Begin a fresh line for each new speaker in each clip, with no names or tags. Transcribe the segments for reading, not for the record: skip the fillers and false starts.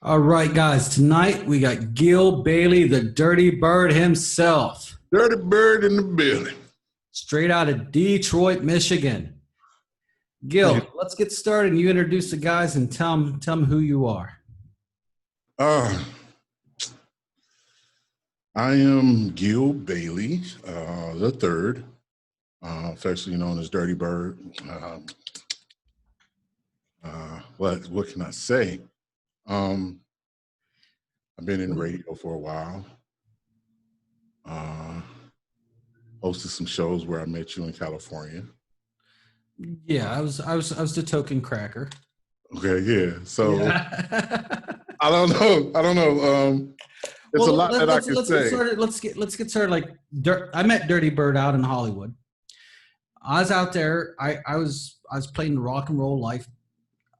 All right, guys. Tonight we got Gil Bailey, the Dirty Bird himself,
Dirty bird in the building.
straight out of Detroit, Michigan.
Man,
Gil, let's get started. You introduce the guys and tell them who you are.
uh, I am Gil Bailey, the third, affectionately known as Dirty Bird. What can I say? Um, I've been in radio for a while. Uh, Hosted some shows where I met you in California.
Yeah, I was the token cracker.
Okay, yeah. So
Yeah.
I don't know. I don't know. It's a
Well,
lot that I can
let's get
say.
started. Let's get started. I met Dirty Bird out in Hollywood. I was out there. I was playing rock and roll life.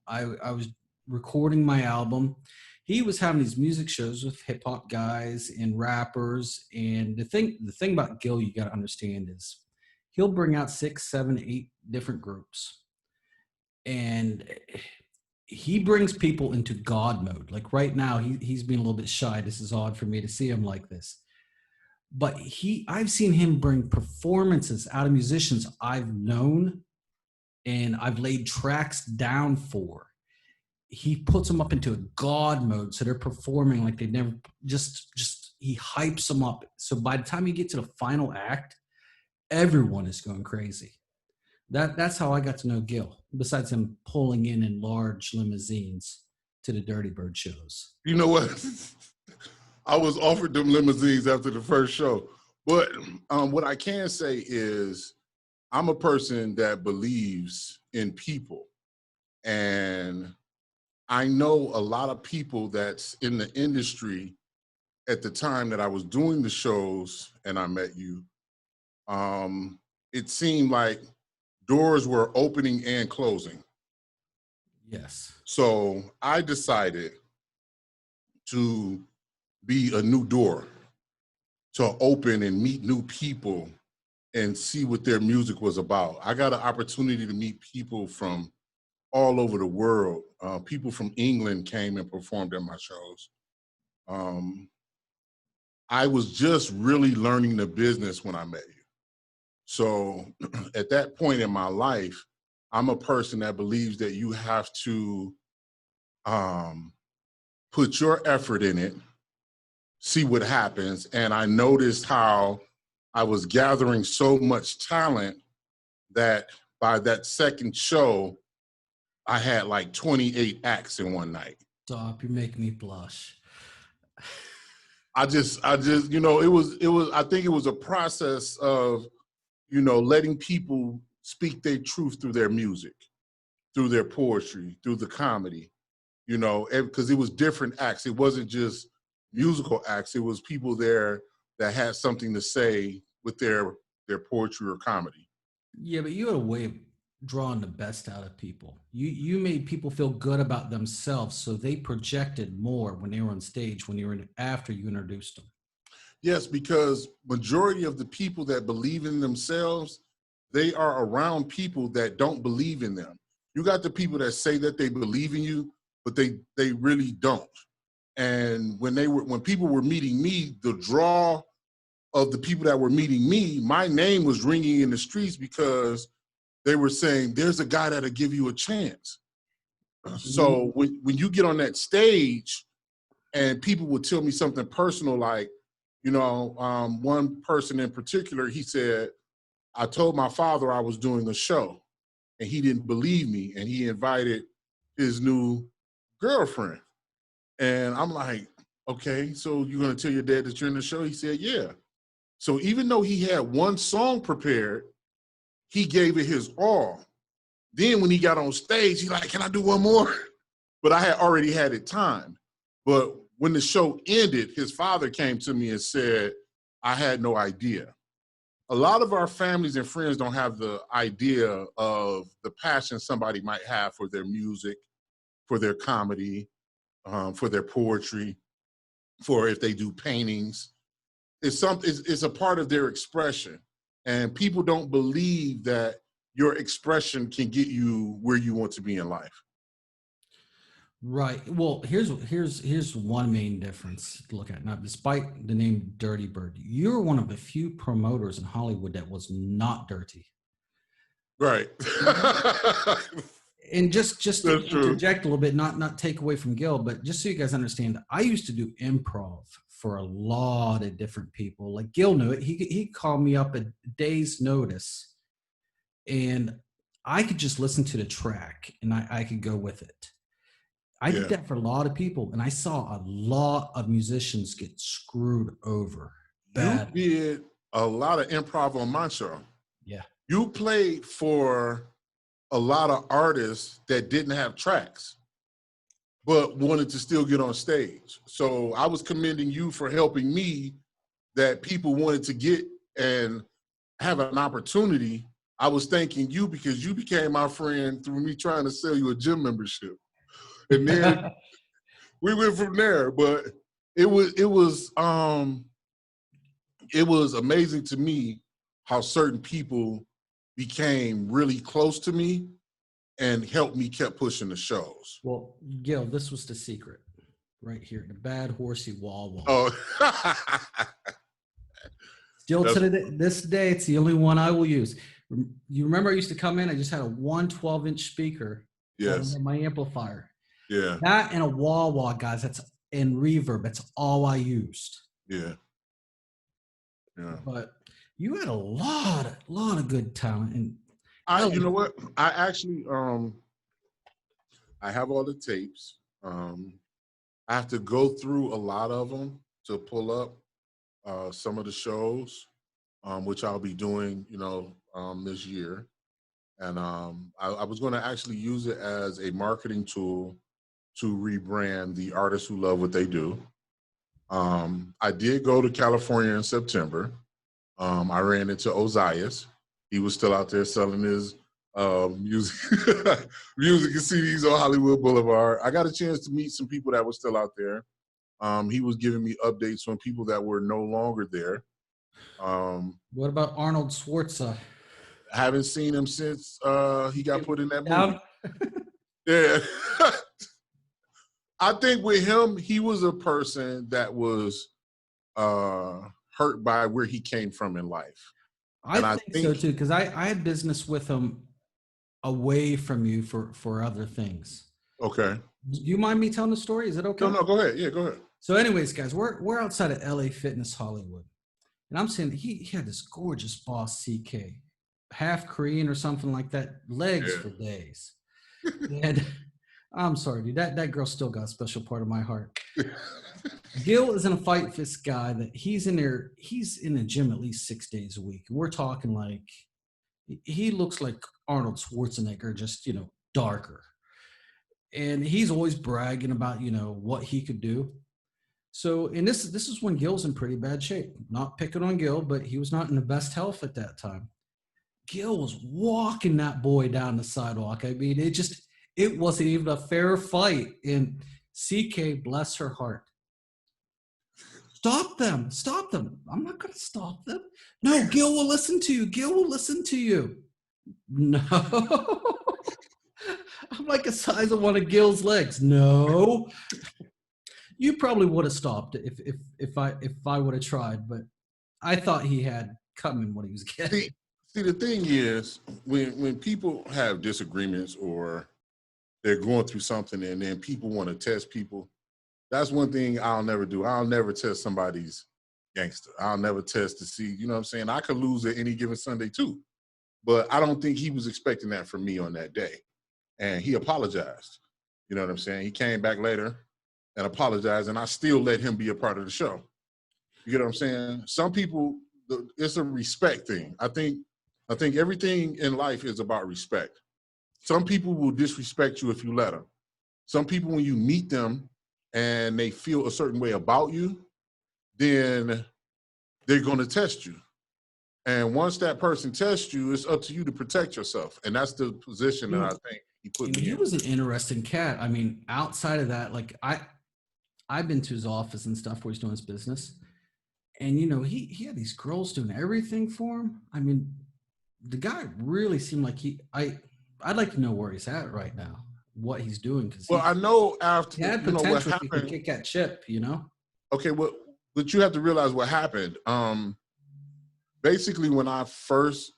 I was recording my album. He was having these music shows with hip hop guys and rappers. And the thing about Gil you got to understand is he'll bring out six, seven, eight different groups, and he brings people into God mode. Like right now, he's being a little bit shy. This is odd for me to see him like this, but I've seen him bring performances out of musicians I've known and I've laid tracks down for. He puts them up into a god mode, so they're performing like they never. Just he hypes them up, so by the time you get to the final act, everyone is going crazy. That's how I got to know Gil, besides him pulling in large limousines to the Dirty Bird shows.
You know what? I was offered them limousines after the first show. But what I can say is I'm a person that believes in people. And I know a lot of people that's in the industry at the time that I was doing the shows and I met you. It seemed like doors were opening and closing.
Yes.
So I decided to be a new door to open and meet new people and see what their music was about. I got an opportunity to meet people from all over the world. People from England came and performed at my shows. Um, I was just really learning the business when I met you. So at that point in my life, I'm a person that believes that you have to put your effort in it, see what happens. And I noticed how I was gathering so much talent that by that second show, I had like 28 acts in one night.
Stop! You're making me blush.
I think it was a process of, letting people speak their truth through their music, through their poetry, through the comedy, because it was different acts. It wasn't just musical acts. It was people there that had something to say with their poetry or comedy.
Yeah, but you had a way of drawing the best out of people. You made people feel good about themselves, so they projected more when they were on stage. When you were after you introduced them.
Yes, because majority of the people that believe in themselves, they are around people that don't believe in them. You got the people that say that they believe in you, but they really don't. And when people were meeting me, the draw of the people that were meeting me, my name was ringing in the streets because they were saying, there's a guy that'll give you a chance. So when you get on that stage and people would tell me something personal, like, one person in particular, he said, I told my father I was doing a show and he didn't believe me and he invited his new girlfriend. And I'm like, okay, so you're going to tell your dad that you're in the show? He said, yeah. So even though he had one song prepared, he gave it his all. Then when he got on stage, he's like, can I do one more? But I had already had it timed. But when the show ended, his father came to me and said, I had no idea. A lot of our families and friends don't have the idea of the passion somebody might have for their music, for their comedy, for their poetry, for if they do paintings. It's a part of their expression. And people don't believe that your expression can get you where you want to be in life.
Right. Well, here's one main difference to look at. Now, despite the name Dirty Bird, you're one of the few promoters in Hollywood that was not dirty.
Right.
And just to
That's true.
interject a little bit, not take away from Gil, but just so you guys understand, I used to do improv for a lot of different people. Like Gil knew it. He called me up a day's notice, and I could just listen to the track and I could go with it. I did
Yeah.
that for a lot of people, and I saw a lot of musicians get screwed over.
You
Bad.
did a lot of improv on my show.
Yeah.
You played for a lot of artists that didn't have tracks, but wanted to still get on stage. So I was commending you for helping me that people wanted to get and have an opportunity. I was thanking you because you became my friend through me trying to sell you a gym membership. And then we went from there. But it was amazing to me how certain people became really close to me and helped me kept pushing the shows.
Well, Gil, this was the secret right here. The bad horsey wall.
Oh,
Still
that's,
to this day, it's the only one I will use. You remember I used to come in, I just had a 112-inch speaker
yes,
on my amplifier.
yeah,
That and a wah, guys, that's in reverb. That's all I used.
yeah, yeah.
But you had a lot of good talent. And
You know what? I actually, I have all the tapes. I have to go through a lot of them to pull up some of the shows, which I'll be doing, this year. And I was going to actually use it as a marketing tool to rebrand the artists who love what they do. I did go to California in September. I ran into Ozias. He was still out there selling his music, music and CDs on Hollywood Boulevard. I got a chance to meet some people that were still out there. He was giving me updates on people that were no longer there.
what about Arnold Schwarzenegger?
I haven't seen him since he got put in that movie.
Down?
Yeah. I think with him, he was a person that was hurt by where he came from in life.
I think so too, because I had business with him away from you for other things.
Okay.
Do you mind me telling the story? Is it okay?
No, go ahead. Yeah, go ahead.
So anyways, guys, we're outside of LA Fitness Hollywood. And I'm saying he had this gorgeous boss CK, half Korean or something like that, legs for days. And I'm sorry, dude, that girl still got a special part of my heart. Gil is in a fight fist guy that he's in the gym at least 6 days a week. We're talking like he looks like Arnold Schwarzenegger, just darker. And he's always bragging about what he could do. So, and this is when Gil's in pretty bad shape. Not picking on Gil, but he was not in the best health at that time. Gil was walking that boy down the sidewalk. I mean, it wasn't even a fair fight. And CK, bless her heart, stop them. I'm not going to stop them. No, Gil will listen to you. No. I'm like the size of one of Gil's legs. No. You probably would have stopped it if I would have tried, but I thought he had coming what he was getting.
See, the thing is, when people have disagreements or they're going through something and then people want to test people, that's one thing I'll never do. I'll never test somebody's gangster. I'll never test to see, you know what I'm saying? I could lose at any given Sunday too, but I don't think he was expecting that from me on that day. And he apologized. You know what I'm saying? He came back later and apologized, and I still let him be a part of the show. You get what I'm saying? Some people, it's a respect thing. I think everything in life is about respect. Some people will disrespect you if you let them. Some people, when you meet them and they feel a certain way about you, then they're going to test you. And once that person tests you, it's up to you to protect yourself. And that's the position that I think he put me in.
He was an interesting cat. I mean, outside of that, like I've been to his office and stuff where he's doing his business. And, he had these girls doing everything for him. I mean, the guy really seemed like I'd like to know where he's at right now. what he's doing because
Well, I know
he
after,
had
you know, what
potential if he could
happened.
kick that chip, you know?
Okay, but you have to realize what happened. Basically, when I first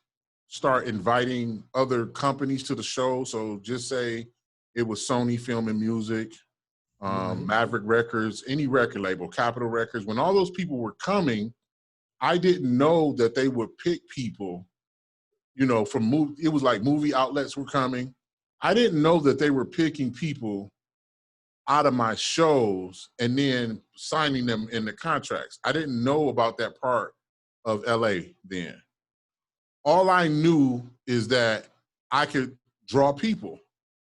start inviting other companies to the show, so just say it was Sony Film and Music,
Right.
Maverick Records, any record label, Capitol Records, when all those people were coming, I didn't know that they would pick people, you know, from it was like movie outlets were coming. I didn't know that they were picking people out of my shows and then signing them in the contracts. I didn't know about that part of LA then. All I knew is that I could draw people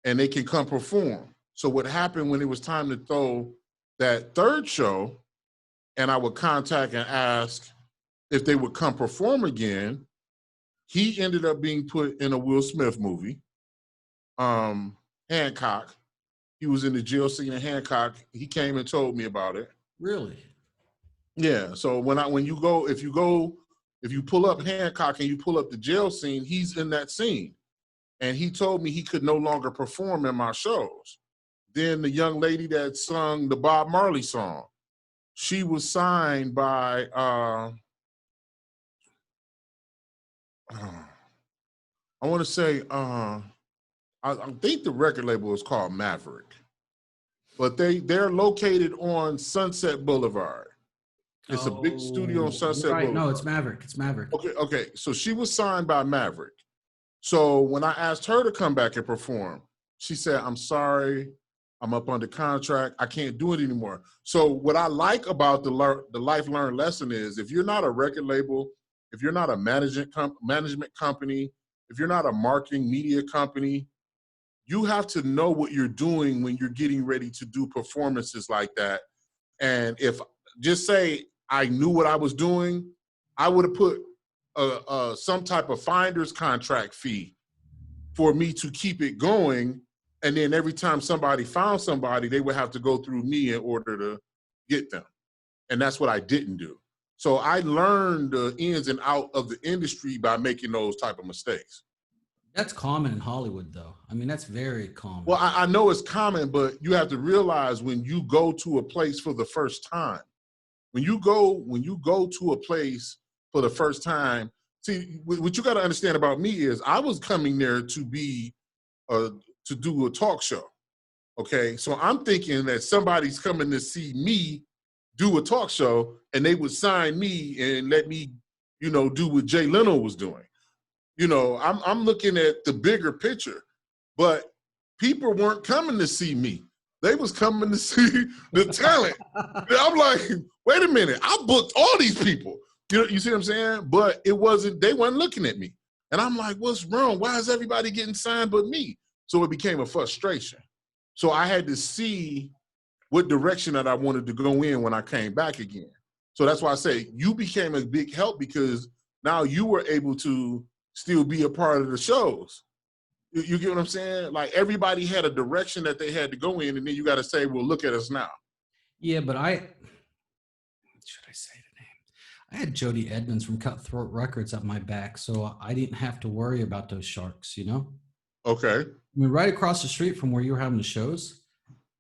and they can come perform. So what happened when it was time to throw that third show, and I would contact and ask if they would come perform again, he ended up being put in a Will Smith movie, Hancock. He was in the jail scene in Hancock. He came and told me about it.
Really?
Yeah. So when you pull up Hancock and you pull up the jail scene, he's in that scene. And he told me he could no longer perform in my shows. Then the young lady that sung the Bob Marley song, she was signed by I want to say I think the record label is called Maverick, but they're located on Sunset Boulevard. It's a big studio on
Oh, you're
Sunset
right. No,
Boulevard.
it's Maverick. It's Maverick.
Okay. So she was signed by Maverick. So when I asked her to come back and perform, she said, "I'm sorry, I'm up under contract. I can't do it anymore." So what I like about the life learned lesson is if you're not a record label, if you're not a management company, if you're not a marketing media company, you have to know what you're doing when you're getting ready to do performances like that. And if just say I knew what I was doing, I would have put some type of finder's contract fee for me to keep it going. And then every time somebody found somebody, they would have to go through me in order to get them. And that's what I didn't do. So I learned the ins and out of the industry by making those type of mistakes.
That's common in Hollywood, though. I mean, that's very common.
Well, I know it's common, but you have to realize when you go to a place for the first time, when you go to a place for the first time, see, what you got to understand about me is I was coming there to be to do a talk show. Okay, so I'm thinking that somebody's coming to see me do a talk show, and they would sign me and let me, you know, do what Jay Leno was doing. You know, I'm looking at the bigger picture, but people weren't coming to see me. They was coming to see the talent. I'm like, wait a minute, I booked all these people. You know, you see what I'm saying? But they wasn't looking at me. And I'm like, what's wrong? Why is everybody getting signed but me? So it became a frustration. So I had to see what direction that I wanted to go in when I came back again. So that's why I say you became a big help because now you were able to still be a part of the shows. You get what I'm saying? Like everybody had a direction that they had to go in, and then you got to say, well, look at us now.
Yeah, but should I say the name? I had Jody Edmonds from Cutthroat Records at my back, so I didn't have to worry about those sharks, you know?
Okay.
I mean, right across the street from where you were having the shows,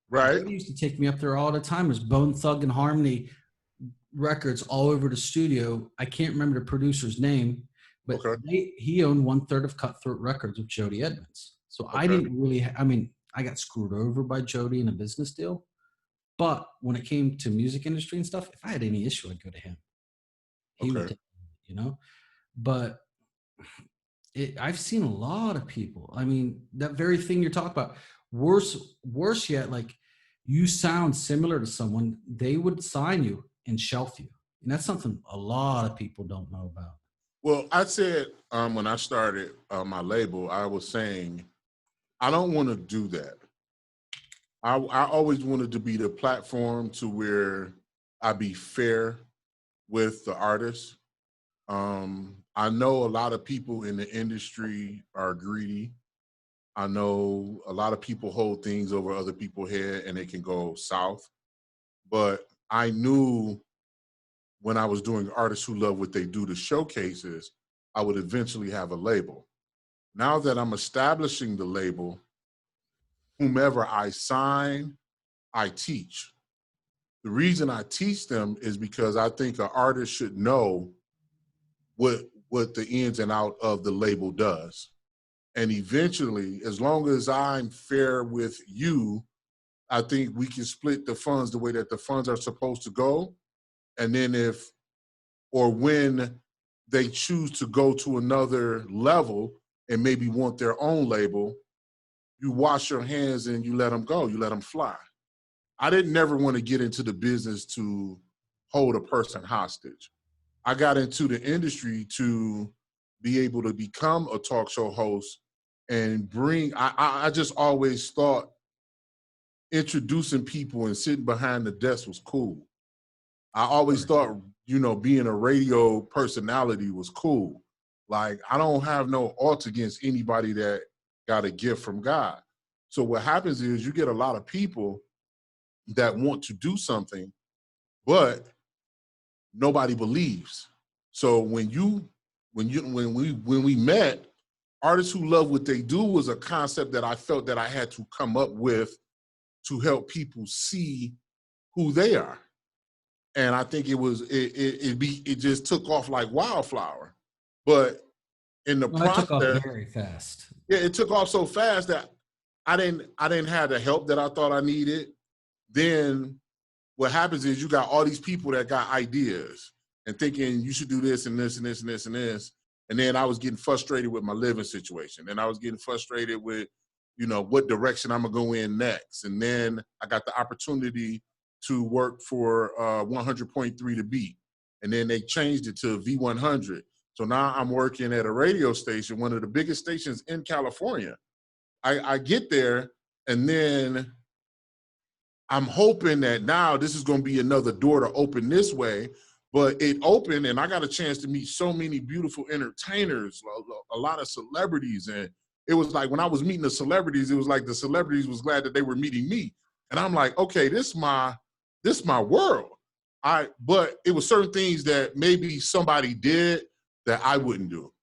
Right.
Jody used to take me up there all the time. There's Bone Thug and Harmony records all over the studio. I can't remember the producer's name, but
Okay.
he owned 1/3 of Cutthroat Records with Jody Edmonds. So I didn't really, I mean, I got screwed over by Jody in a business deal. But when it came to music industry and stuff, if I had any issue, I'd go to him. He would
Okay.
take, you know, but I've seen a lot of people. I mean, that very thing you're talking about. Worse yet, like you sound similar to someone, they would sign you and shelf you, and that's something a lot of people don't know about.
Well, I said when I started my label, I was saying I don't want to do that. I always wanted to be the platform to where I be fair with the artists. I know a lot of people in the industry are greedy. I know a lot of people hold things over other people's head and it can go south. But I knew when I was doing Artists Who Love What They Do to showcases, I would eventually have a label. Now that I'm establishing the label, whomever I sign, I teach. The reason I teach them is because I think an artist should know what the ins and out of the label does. And eventually, as long as I'm fair with you, I think we can split the funds the way that the funds are supposed to go. And then if or when they choose to go to another level and maybe want their own label, you wash your hands and you let them go, you let them fly. I didn't never want to get into the business to hold a person hostage. I got into the industry to be able to become a talk show host and I just always thought introducing people and sitting behind the desk was cool. I always thought, being a radio personality was cool. Like, I don't have no ought against anybody that got a gift from God. So what happens is you get a lot of people that want to do something, but nobody believes. So when we met, artists who love what they do was a concept that I felt that I had to come up with to help people see who they are. And I think it just took off like wildflower. But in the
Well, it took off
process,
very fast.
yeah, it took off so fast that I didn't have the help that I thought I needed. Then what happens is you got all these people that got ideas and thinking you should do this and this and this and this and this. And then I was getting frustrated with my living situation. And I was getting frustrated with, what direction I'm gonna go in next. And then I got the opportunity to work for 100.3 The Beat. And then they changed it to V100. So now I'm working at a radio station, one of the biggest stations in California. I get there and then I'm hoping that now this is going to be another door to open this way, but it opened and I got a chance to meet so many beautiful entertainers, a lot of celebrities. And it was like when I was meeting the celebrities, it was like the celebrities was glad that they were meeting me. And I'm like, okay, this is my world. But it was certain things that maybe somebody did that I wouldn't do.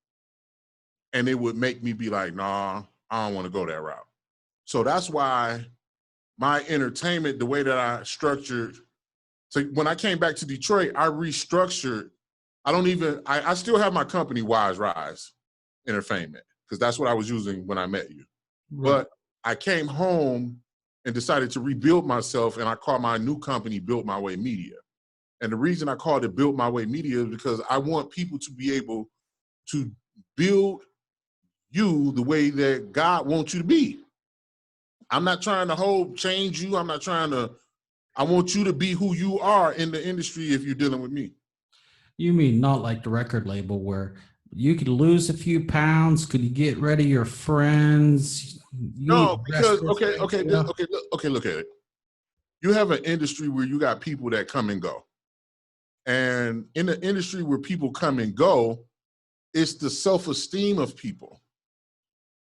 And it would make me be like, nah, I don't want to go that route. So that's why my entertainment, the way that I structured, so when I came back to Detroit, I restructured. I still have my company, Wise Rise Entertainment, because that's what I was using when I met you. Right. But I came home and decided to rebuild myself, and I called my new company Built My Way Media. And the reason I called it Built My Way Media is because I want people to be able to build you the way that God wants you to be. I'm not trying to change you. I want you to be who you are in the industry if you're dealing with me.
You mean not like the record label where you could lose a few pounds? Could you get rid of your friends?
No, because look at it. You have an industry where you got people that come and go. And in the industry where people come and go, it's the self-esteem of people.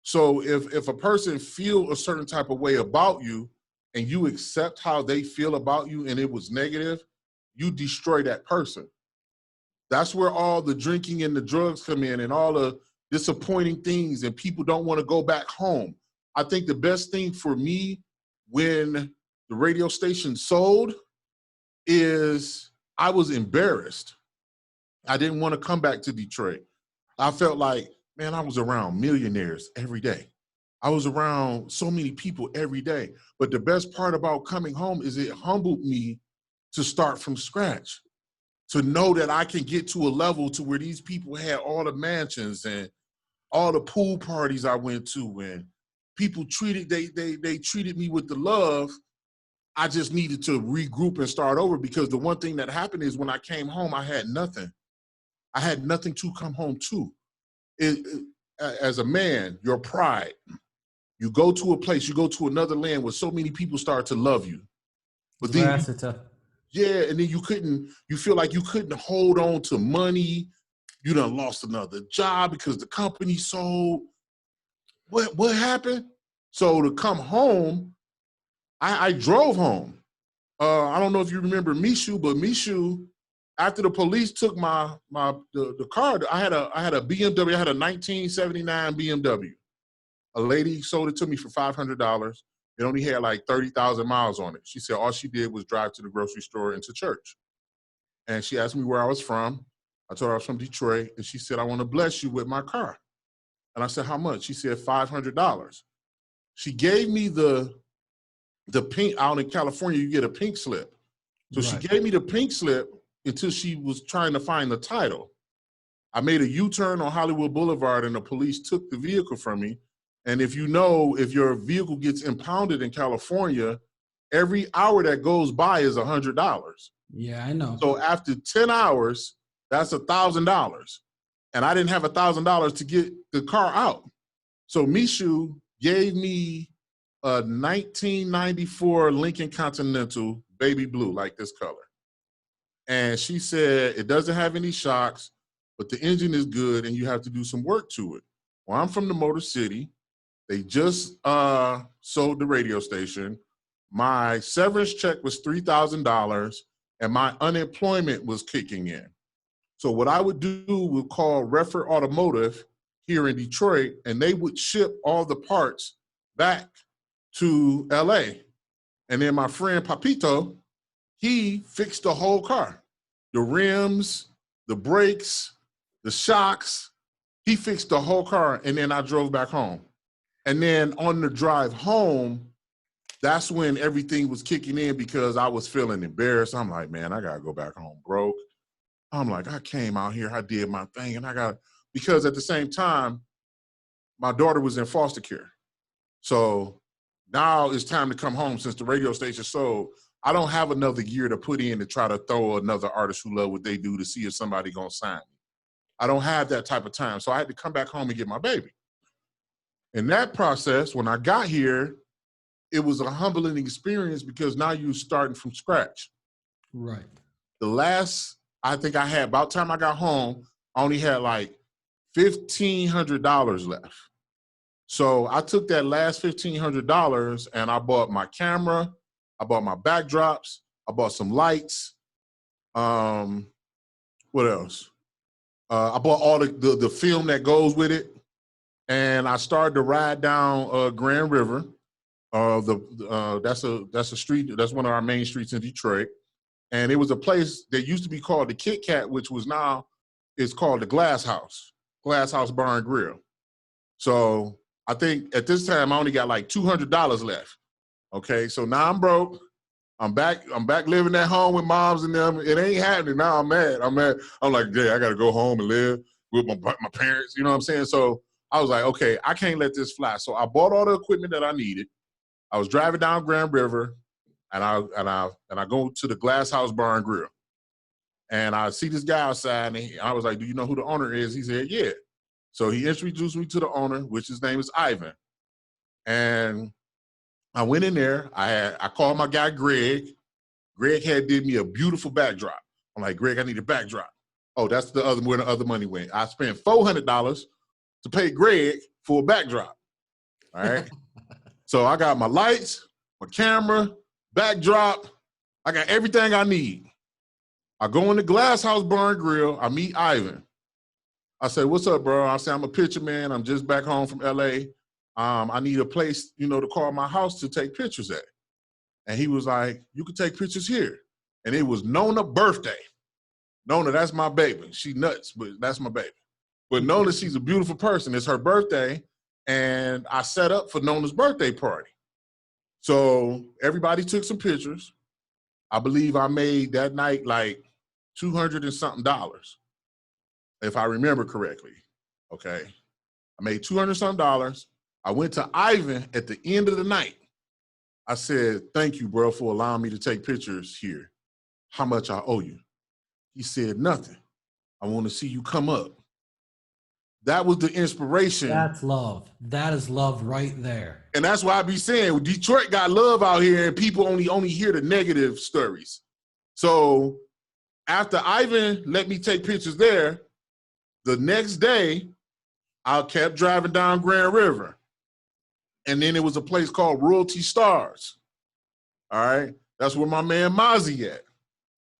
So if a person feel a certain type of way about you and you accept how they feel about you and it was negative, you destroy that person. That's where all the drinking and the drugs come in and all the disappointing things and people don't want to go back home. I think the best thing for me when the radio station sold is I was embarrassed. I didn't want to come back to Detroit. I felt like, man, I was around millionaires every day. I was around so many people every day. But the best part about coming home is it humbled me to start from scratch, to know that I can get to a level to where these people had all the mansions and all the pool parties I went to, and people they treated me with the love. I just needed to regroup and start over, because the one thing that happened is when I came home, I had nothing. I had nothing to come home to. As a man, your pride. You go to a place, you go to another land where so many people start to love you. But then, and then you feel like you couldn't hold on to money. You done lost another job because the company sold. What happened? So to come home, I drove home. I don't know if you remember Mishu, but Mishu, after the police took the car, I had a BMW. I had a 1979 BMW. A lady sold it to me for $500. It only had like 30,000 miles on it. She said all she did was drive to the grocery store and to church. And she asked me where I was from. I told her I was from Detroit. And she said, I want to bless you with my car. And I said, how much? She said, $500. She gave me the pink, out in California, you get a pink slip. So
Right.
she gave me the pink slip until she was trying to find the title. I made a U-turn on Hollywood Boulevard and the police took the vehicle from me. And if you know, if your vehicle gets impounded in California, every hour that goes by is $100.
Yeah, I know.
So after 10 hours, that's $1,000. And I didn't have $1,000 to get the car out. So Mishu gave me a 1994 Lincoln Continental, baby blue, like this color. And she said, it doesn't have any shocks, but the engine is good and you have to do some work to it. Well, I'm from the Motor City. They just sold the radio station. My severance check was $3,000 and my unemployment was kicking in. So what I would do would call Refer Automotive here in Detroit, and they would ship all the parts back to LA. And then my friend Papito, he fixed the whole car. The rims, the brakes, the shocks, he fixed the whole car, and then I drove back home. And then on the drive home, that's when everything was kicking in because I was feeling embarrassed. I'm like, man, I gotta go back home broke. I'm like, I came out here, I did my thing, and because at the same time, my daughter was in foster care. So now it's time to come home since the radio station sold. I don't have another year to put in to try to throw another artist who love what they do to see if somebody gonna sign me. I don't have that type of time. So I had to come back home and get my baby. In that process, when I got here, it was a humbling experience because now you're starting from scratch.
Right.
The last, I think I had, about the time I got home, I only had like $1,500 left. So I took that last $1,500 and I bought my camera, I bought my backdrops, I bought some lights. What else? I bought all the film that goes with it. And I started to ride down Grand River. That's a street, that's one of our main streets in Detroit. And it was a place that used to be called the Kit Kat, which was now, it's called the Glass House Bar and Grill. So I think at this time I only got like $200 left. Okay, so now I'm broke. I'm back living at home with moms and them. It ain't happening now. I'm mad. I'm like, yeah, I gotta go home and live with my parents. You know what I'm saying? So I was like, okay, I can't let this fly. So I bought all the equipment that I needed. I was driving down Grand River, and I go to the Glass House Bar and Grill, and I see this guy outside, and I was like, do you know who the owner is? He said, yeah. So he introduced me to the owner, which his name is Ivan, and I went in there. I called my guy Greg. Greg had did me a beautiful backdrop. I'm like, Greg, I need a backdrop. Oh, that's where the other money went. I spent $400 to pay Greg for a backdrop. All right. So I got my lights, my camera, backdrop. I got everything I need. I go in the Glass House Bar and Grill. I meet Ivan. I say, what's up, bro? I say, I'm a picture man. I'm just back home from LA. I need a place, to call my house to take pictures at. And he was like, you can take pictures here. And it was Nona's birthday. Nona, that's my baby. She nuts, but that's my baby. But Nona, she's a beautiful person. It's her birthday. And I set up for Nona's birthday party. So everybody took some pictures. I believe I made that night like $200 and something, if I remember correctly. Okay. I made $200 something. I went to Ivan at the end of the night. I said, thank you, bro, for allowing me to take pictures here. How much I owe you? He said, nothing. I want to see you come up. That was the inspiration.
That's love. That is love right there.
And that's why I be saying Detroit got love out here and people only hear the negative stories. So after Ivan let me take pictures there, the next day, I kept driving down Grand River. And then it was a place called Royalty Stars. All right. That's where my man Mozzie at.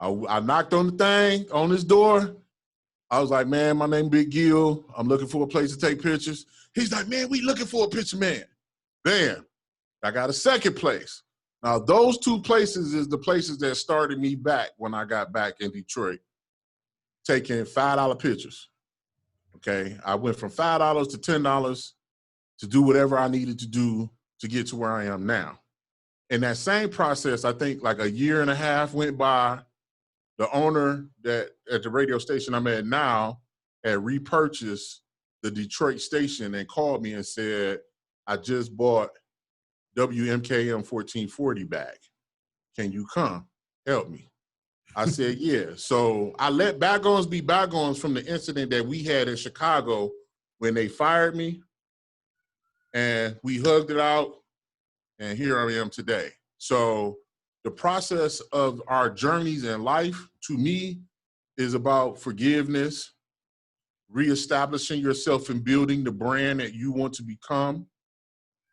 I knocked on the thing, on his door. I was like, man, my name Big Gil. I'm looking for a place to take pictures. He's like, man, we looking for a picture man. Bam. I got a second place. Now, those two places is the places that started me back when I got back in Detroit, taking $5 pictures. Okay, I went from $5 to $10 to do whatever I needed to do to get to where I am now. In that same process, I think like a year and a half went by. The owner that at the radio station I'm at now had repurchased the Detroit station and called me and said, I just bought WMKM 1440 back. Can you come help me? I said, yeah. So I let bygones be bygones from the incident that we had in Chicago when they fired me, and we hugged it out, and here I am today. So the process of our journeys in life, to me, is about forgiveness, reestablishing yourself and building the brand that you want to become.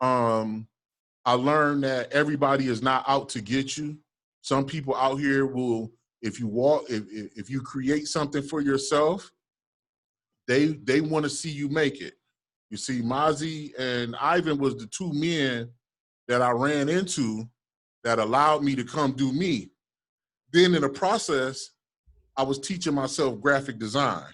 I learned that everybody is not out to get you. Some people out here will, if you create something for yourself, they want to see you make it. You see, Mozzie and Ivan was the two men that I ran into that allowed me to come do me. Then in the process, I was teaching myself graphic design.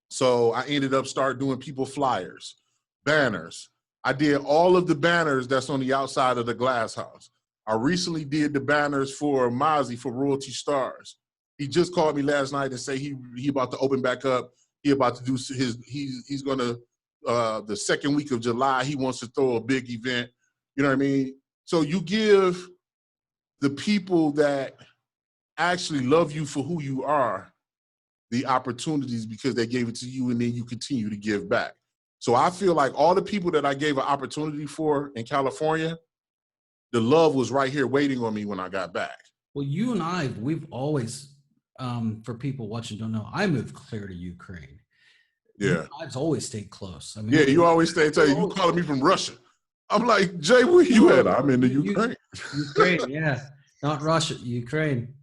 So I ended up start doing people flyers, banners. I did all of the banners that's on the outside of the glass house. I recently did the banners for Mozzie for Royalty Stars. He just called me last night and say he about to open back up. He about to do he's gonna the second week of July, he wants to throw a big event. You know what I mean? So you give the people that actually love you for who you are the opportunities because they gave it to you, and then you continue to give back. So I feel like all the people that I gave an opportunity for in California, the love was right here waiting on me when I got back.
Well, you and I, we've always, for people watching don't know, I moved clear to Ukraine.
Yeah.
I've always stayed close. I mean,
yeah, you always stay, you calling me from Russia. I'm like, Jay, where you at? I'm in the Ukraine.
Ukraine, yeah. Not Russia, Ukraine.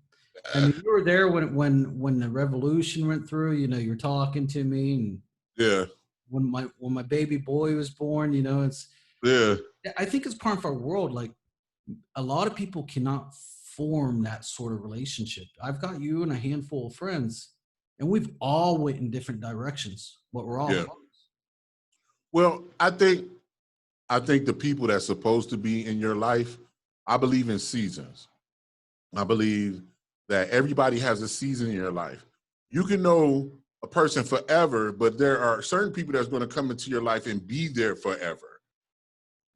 I mean, you were there when the revolution went through, you know, you're talking to me, and
yeah,
when my baby boy was born, you know, I think it's part of our world. Like, a lot of people cannot form that sort of relationship. I've got you and a handful of friends, and we've all went in different directions, but we're all friends.
Well, I think the people that's supposed to be in your life, I believe in seasons. I believe that everybody has a season in your life. You can know a person forever, but there are certain people that's going to come into your life and be there forever.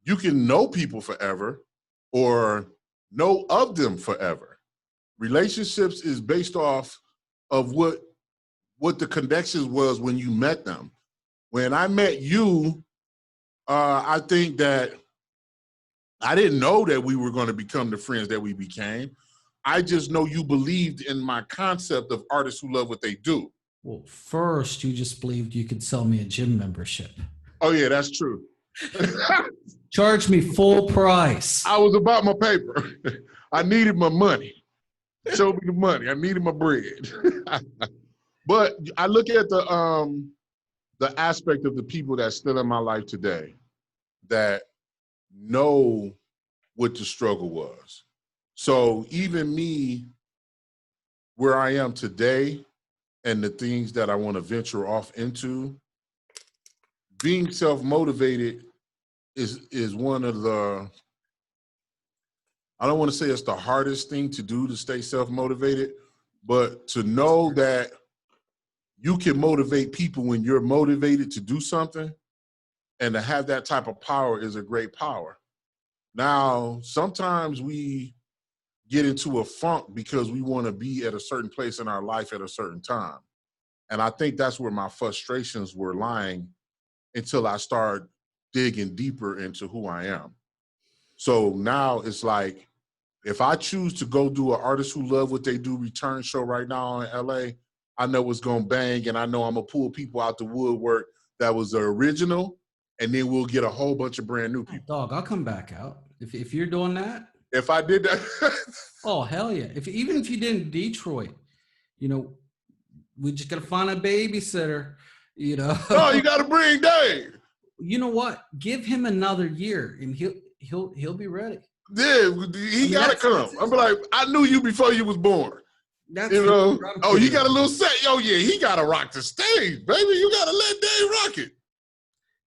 You can know people forever or know of them forever. Relationships is based off of what the connections was when you met them. When I met you, I think that I didn't know that we were going to become the friends that we became. I just know you believed in my concept of artists who love what they do.
Well, first, you just believed you could sell me a gym membership.
Oh, yeah, that's true.
Charge me full price.
I was about my paper. I needed my money. Show me the money. I needed my bread. But I look at the aspect of the people that's still in my life today that know what the struggle was. So even me, where I am today and the things that I want to venture off into, being self-motivated is one of the, I don't want to say it's the hardest thing to do to stay self-motivated, but to know that you can motivate people when you're motivated to do something, and to have that type of power is a great power. Now, sometimes we get into a funk because we want to be at a certain place in our life at a certain time. And I think that's where my frustrations were lying until I started digging deeper into who I am. So now it's like, if I choose to go do an Artists Who Love What They Do return show right now in LA, I know it's gonna bang, and I know I'm gonna pull people out the woodwork that was the original, and then we'll get a whole bunch of brand new people.
Dog, I'll come back out. If you're doing that.
If I did that.
Oh, hell yeah. Even if you did in Detroit, you know, we just gotta find a babysitter, you know.
No, you gotta bring Dave.
You know what? Give him another year, and he'll be ready.
Yeah, he gotta come. I'm like, I knew you before you was born. You know, oh, you got a little set. Oh yeah, he gotta rock the stage, baby. You gotta let Dave rock it.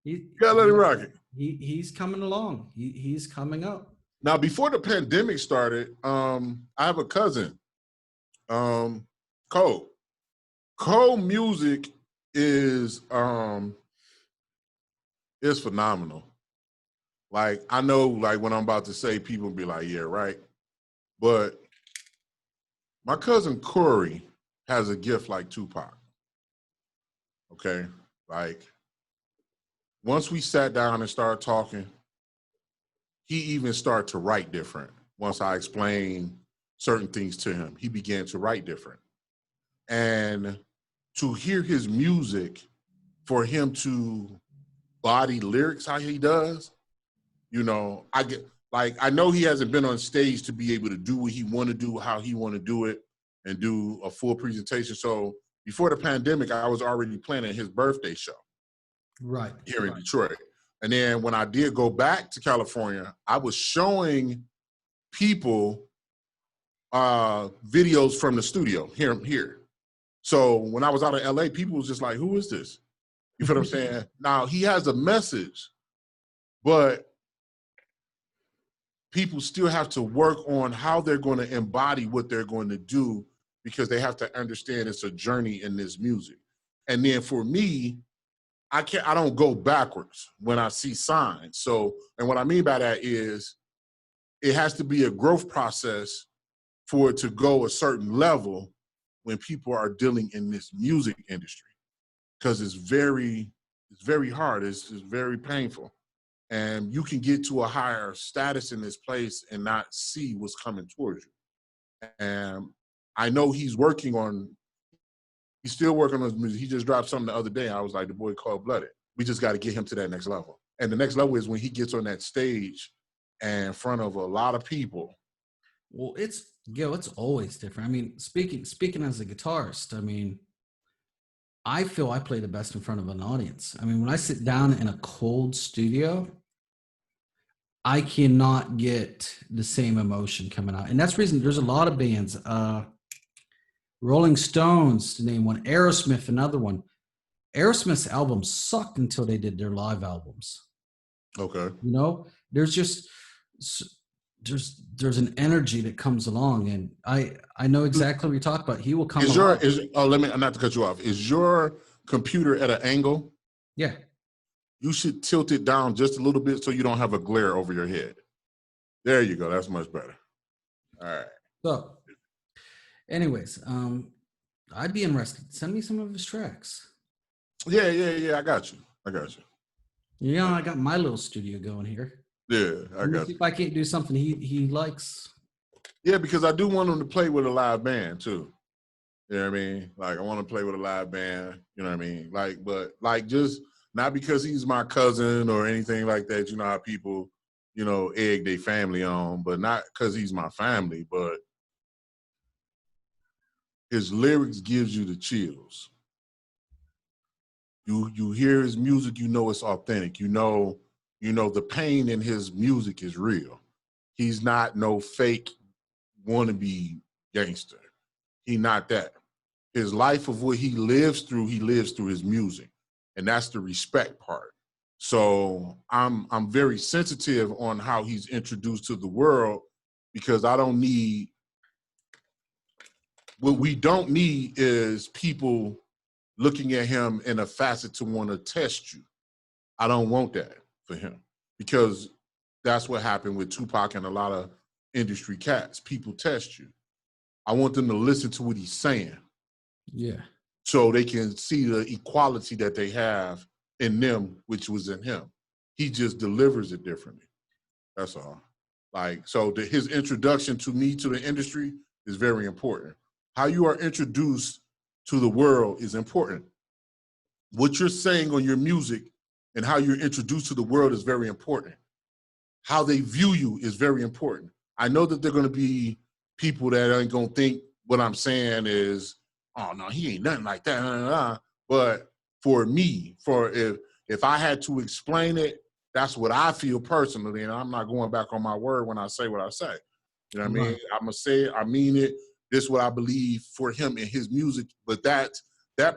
You gotta let him rock it.
He's coming along. He's coming up.
Now, before the pandemic started, I have a cousin, Cole. Cole music is phenomenal. Like, I know, like, when I'm about to say, people be like, yeah, right. But my cousin Corey has a gift like Tupac. Okay? Like, once we sat down and started talking, he even started to write different. Once I explained certain things to him, he began to write different. And to hear his music, for him to body lyrics how he does, you know, I know he hasn't been on stage to be able to do what he want to do, how he want to do it, and do a full presentation. So before the pandemic, I was already planning his birthday show.
Right.
Here in Detroit. And then when I did go back to California, I was showing people videos from the studio here. So when I was out of LA, people was just like, who is this? You feel what I'm saying? Now, he has a message, but people still have to work on how they're going to embody what they're going to do, because they have to understand it's a journey in this music. And then for me, I don't go backwards when I see signs. So, and what I mean by that is it has to be a growth process for it to go a certain level when people are dealing in this music industry, because it's very hard. It's very painful. And you can get to a higher status in this place and not see what's coming towards you. And I know he's still working on his music. He just dropped something the other day. I was like, the boy cold-blooded. We just got to get him to that next level. And the next level is when he gets on that stage and in front of a lot of people.
Well, it's always different. I mean, speaking as a guitarist, I mean, I feel I play the best in front of an audience. I mean, when I sit down in a cold studio, I cannot get the same emotion coming out. And that's the reason there's a lot of bands, Rolling Stones, to name one, Aerosmith, another one. Aerosmith's albums sucked until they did their live albums.
Okay.
You know, there's an energy that comes along, and I know exactly what you're talking about. He will come along.
Not to cut you off. Is your computer at an angle?
Yeah.
You should tilt it down just a little bit so you don't have a glare over your head. There you go. That's much better. All right.
So, anyways, I'd be interested. Send me some of his tracks.
Yeah. I got you.
You know, I got my little studio going here.
Yeah, I got you.
If I can't do something he likes.
Yeah, because I do want him to play with a live band too. You know what I mean? Like, I want to play with a live band. You know what I mean? Like, but like, just not because he's my cousin or anything like that. You know how people, you know, egg their family on, but not because he's my family, but his lyrics gives you the chills. You hear his music, you know it's authentic. You know the pain in his music is real. He's not no fake wannabe gangster. He not that. His life of what he lives through his music. And that's the respect part. So I'm very sensitive on how he's introduced to the world, because what we don't need is people looking at him in a facet to want to test you. I don't want that for him, because that's what happened with Tupac and a lot of industry cats. People test you. I want them to listen to what he's saying.
Yeah.
So they can see the equality that they have in them, which was in him. He just delivers it differently. That's all. Like, so his introduction to me to the industry is very important. How you are introduced to the world is important. What you're saying on your music and how you're introduced to the world is very important. How they view you is very important. I know that they're going to be people that ain't going to think what I'm saying is, oh, no, he ain't nothing like that. But for me, if I had to explain it That's what I feel personally, and I'm not going back on my word when I say what I say. You know what I mean?
Right.
I'm gonna say it, I mean it. This is what I believe for him and his music. But that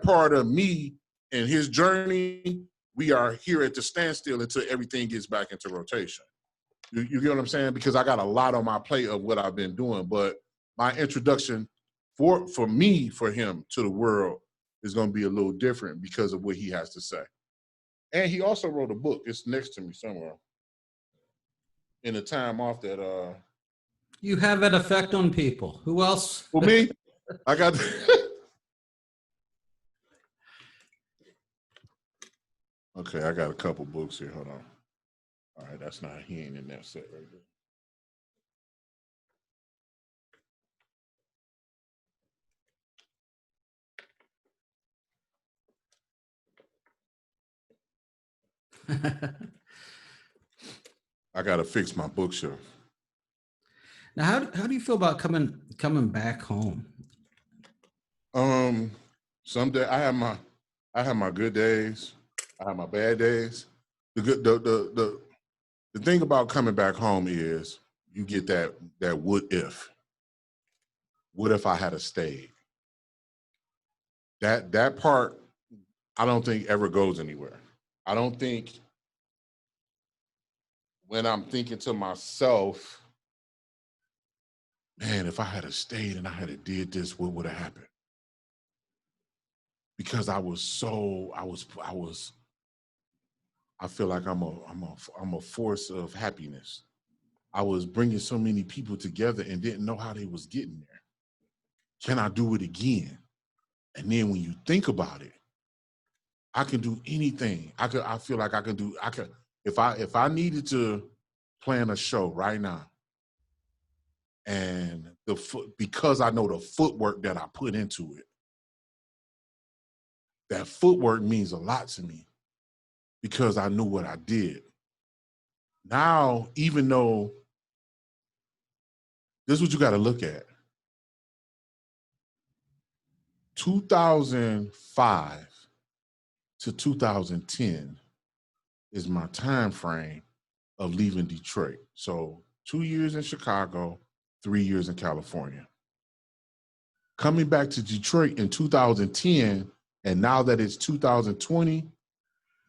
part of me and his journey, we are here at the standstill until everything gets back into rotation. You get what I'm saying? Because I got a lot on my plate of what I've been doing. But my introduction for me, for him to the world is gonna be a little different because of what he has to say. And he also wrote a book. It's next to me somewhere. In the time off that
You have that effect on people. Who else?
for me, I got okay, I got a couple books here. Hold on. All right, that's not he ain't in that set right there. I gotta fix my bookshelf.
Now, how do you feel about coming back home?
Someday I have my good days. I have my bad days. The thing about coming back home is you get that what if. What if I had stayed? That part I don't think ever goes anywhere. I don't think when I'm thinking to myself, man, if I had stayed and I had did this, what would have happened? Because I feel like I'm a force of happiness. I was bringing so many people together and didn't know how they was getting there. Can I do it again? And then when you think about it, I can do anything. I feel like I could if I needed to plan a show right now, and because I know the footwork that I put into it, that footwork means a lot to me because I knew what I did. Now, even though this is what you got to look at. 2005 to 2010 is my time frame of leaving Detroit. So 2 years in Chicago, 3 years in California. Coming back to Detroit in 2010, and now that it's 2020,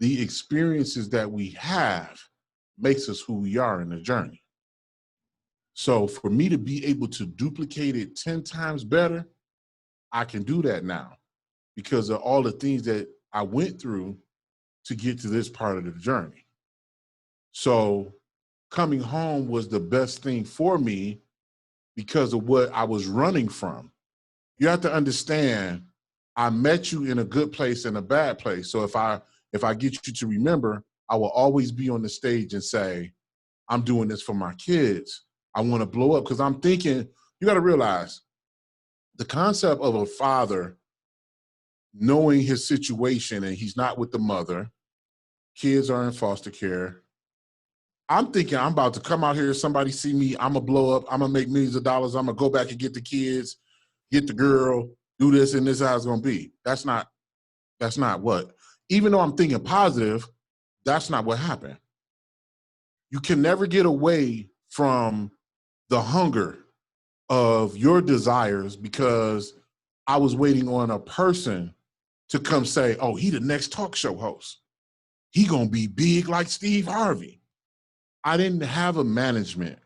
the experiences that we have makes us who we are in the journey. So for me to be able to duplicate it 10 times better, I can do that now because of all the things that I went through to get to this part of the journey. So coming home was the best thing for me because of what I was running from. You have to understand, I met you in a good place and a bad place. So if I get you to remember, I will always be on the stage and say, I'm doing this for my kids. I want to blow up because I'm thinking, you got to realize the concept of a father knowing his situation and he's not with the mother, kids are in foster care. I'm thinking I'm about to come out here, somebody see me, I'm going to blow up, I'm going to make millions of dollars, I'm going to go back and get the kids, get the girl, do this, and this is how it's going to be. That's not what. Even though I'm thinking positive, that's not what happened. You can never get away from the hunger of your desires because I was waiting on a person to come say, oh, he the next talk show host. He gonna be big like Steve Harvey. I didn't have a management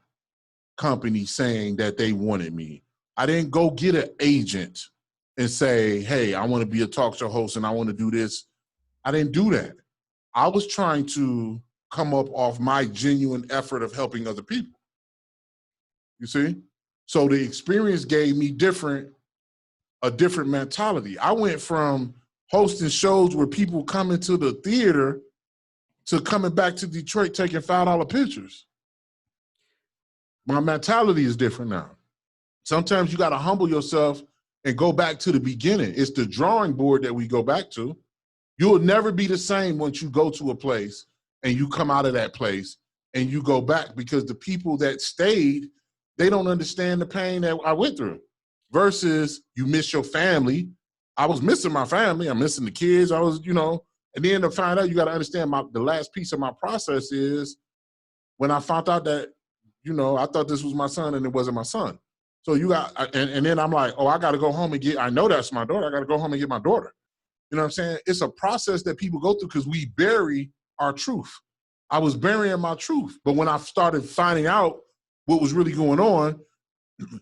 company saying that they wanted me. I didn't go get an agent and say, hey, I want to be a talk show host and I want to do this. I didn't do that. I was trying to come up off my genuine effort of helping other people. You see? So the experience gave me a different mentality. I went from hosting shows where people come into the theater to coming back to Detroit taking $5 pictures. My mentality is different now. Sometimes you got to humble yourself and go back to the beginning. It's the drawing board that we go back to. You'll never be the same once you go to a place and you come out of that place and you go back because the people that stayed, they don't understand the pain that I went through. Versus you miss your family. I was missing my family. I'm missing the kids. I was, And then to find out, you got to understand the last piece of my process is when I found out that, you know, I thought this was my son and it wasn't my son. So you got, and then I'm like, oh, I got to go home and I know that's my daughter. I got to go home and get my daughter. You know what I'm saying? It's a process that people go through because we bury our truth. I was burying my truth. But when I started finding out what was really going on,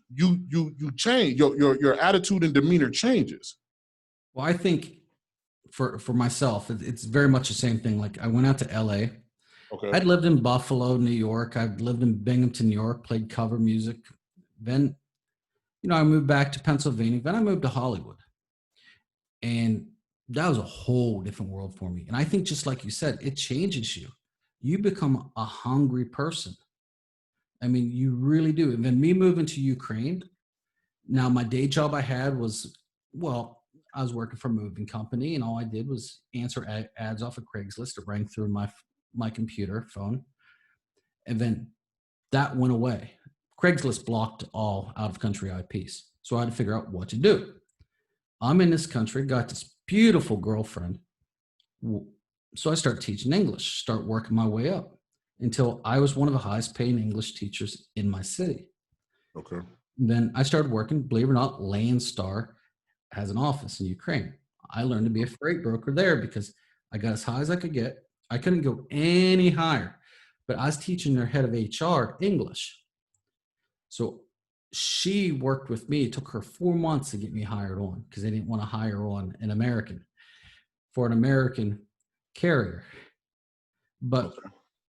you change. Your attitude and demeanor changes.
Well, I think for myself, it's very much the same thing. Like I went out to LA.
Okay.
I'd lived in Buffalo, New York. I'd lived in Binghamton, New York, played cover music. Then, you know, I moved back to Pennsylvania. Then I moved to Hollywood. And that was a whole different world for me. And I think just like you said, it changes you. You become a hungry person. I mean, you really do. And then me moving to Ukraine, now my day job I had was, well, I was working for a moving company and all I did was answer ads off of Craigslist. It rang through my computer phone. And then that went away. Craigslist blocked all out of country IPs. So I had to figure out what to do. I'm in this country, got this beautiful girlfriend. So I start teaching English, start working my way up until I was one of the highest paying English teachers in my city.
Okay.
Then I started working, believe it or not, Landstar has an office in Ukraine. I learned to be a freight broker there because I got as high as I could get. I couldn't go any higher, but I was teaching their head of HR English. So she worked with me. It took her 4 months to get me hired on because they didn't want to hire on an American for an American carrier. But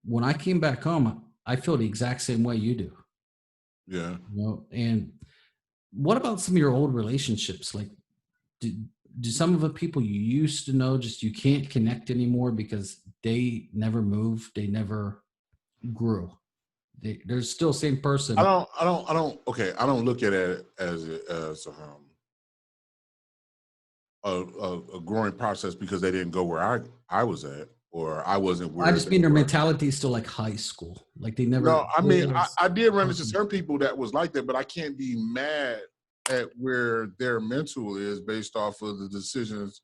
when I came back home, I feel the exact same way you do.
Yeah.
You know, and what about some of your old relationships? Like, do some of the people you used to know just you can't connect anymore because they never moved, they never grew? They're still the same person.
I don't look at it as a growing process because they didn't go where I was at or I wasn't where
I just mean their
were.
mentality is still like high school. Like they never.
No, I mean, I did run into certain people that was like that, but I can't be mad at where their mental is based off of the decisions.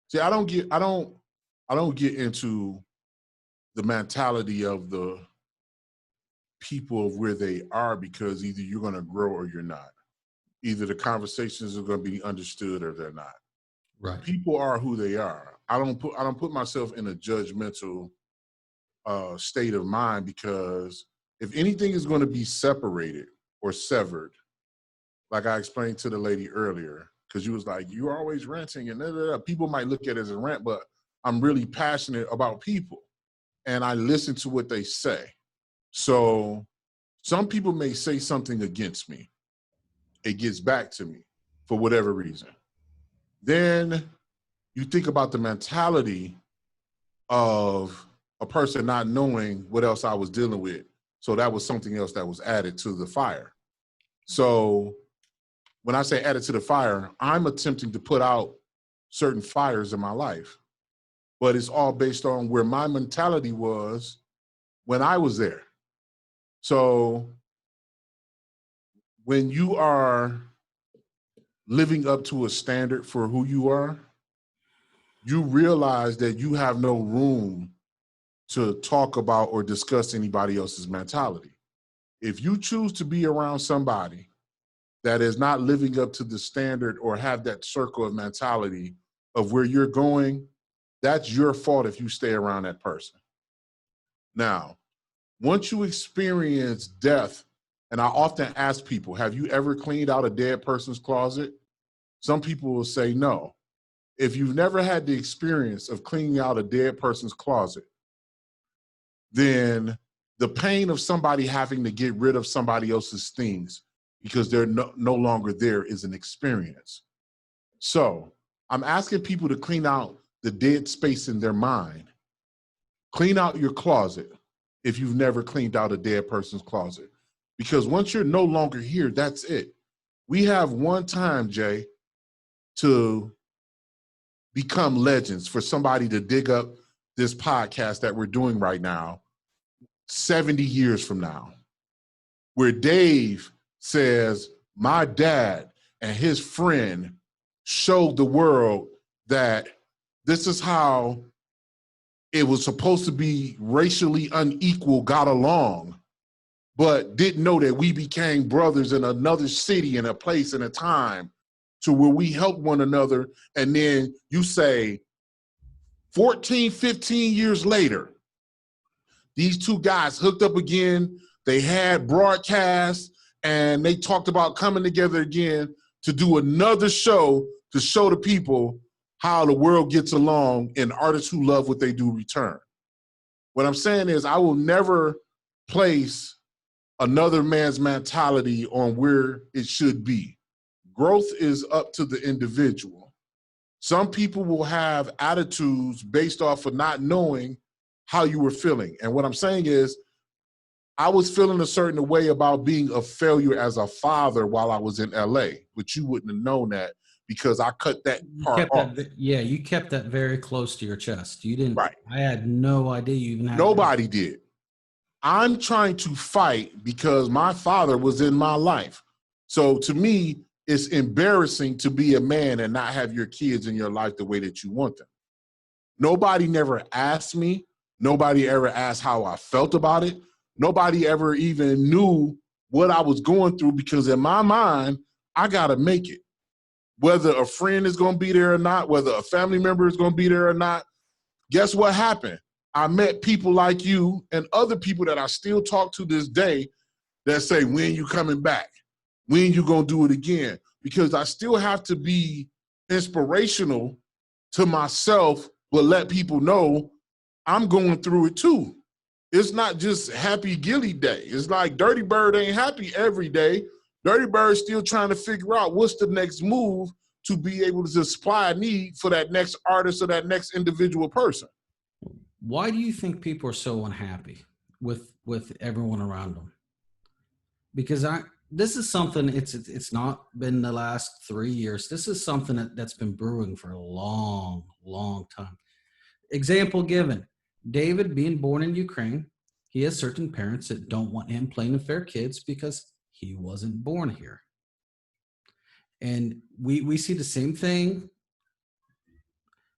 See, I don't get into the mentality of the people of where they are because either you're going to grow or you're not. Either the conversations are going to be understood or they're not.
Right.
People are who they are. I don't put myself in a judgmental state of mind because if anything is going to be separated or severed, like I explained to the lady earlier, because you was like, you're always ranting and people might look at it as a rant, but I'm really passionate about people and I listen to what they say. So some people may say something against me. It gets back to me for whatever reason. Then you think about the mentality of a person not knowing what else I was dealing with. So that was something else that was added to the fire. So when I say added to the fire, I'm attempting to put out certain fires in my life, but it's all based on where my mentality was when I was there. So when you are living up to a standard for who you are, you realize that you have no room to talk about or discuss anybody else's mentality. If you choose to be around somebody that is not living up to the standard or have that circle of mentality of where you're going, that's your fault if you stay around that person. Now, once you experience death, and I often ask people, have you ever cleaned out a dead person's closet? Some people will say no. If you've never had the experience of cleaning out a dead person's closet, then the pain of somebody having to get rid of somebody else's things because they're no longer there is an experience. So I'm asking people to clean out the dead space in their mind. Clean out your closet if you've never cleaned out a dead person's closet. Because once you're no longer here, that's it. We have one time, Jay, to become legends, for somebody to dig up this podcast that we're doing right now 70 years from now, where Dave says, my dad and his friend showed the world that this is how it was supposed to be racially unequal, got along, but didn't know that we became brothers in another city and a place and a time to where we help one another. And then you say 14, 15 years later, these two guys hooked up again. They had broadcasts and they talked about coming together again to do another show to show the people how the world gets along and artists who love what they do return. What I'm saying is I will never place another man's mentality on where it should be. Growth is up to the individual. Some people will have attitudes based off of not knowing how you were feeling. And what I'm saying is I was feeling a certain way about being a failure as a father while I was in LA, but you wouldn't have known that because I cut that part off.
You kept that very close to your chest. You didn't.
Right.
I had no idea you even had.
Nobody did. I'm trying to fight because my father was in my life. So to me, it's embarrassing to be a man and not have your kids in your life the way that you want them. Nobody never asked me. Nobody ever asked how I felt about it. Nobody ever even knew what I was going through because in my mind, I got to make it. Whether a friend is going to be there or not, whether a family member is going to be there or not, guess what happened? I met people like you and other people that I still talk to this day that say, when you coming back? When you going to do it again? Because I still have to be inspirational to myself, but let people know I'm going through it too. It's not just happy Gilly day. It's like Dirty Bird ain't happy every day. Dirty Bird's still trying to figure out what's the next move to be able to supply a need for that next artist or that next individual person.
Why do you think people are so unhappy with everyone around them? Because this is something, it's not been the last 3 years. This is something that's been brewing for a long, long time. Example given, David being born in Ukraine, he has certain parents that don't want him playing with their kids because he wasn't born here. And we see the same thing.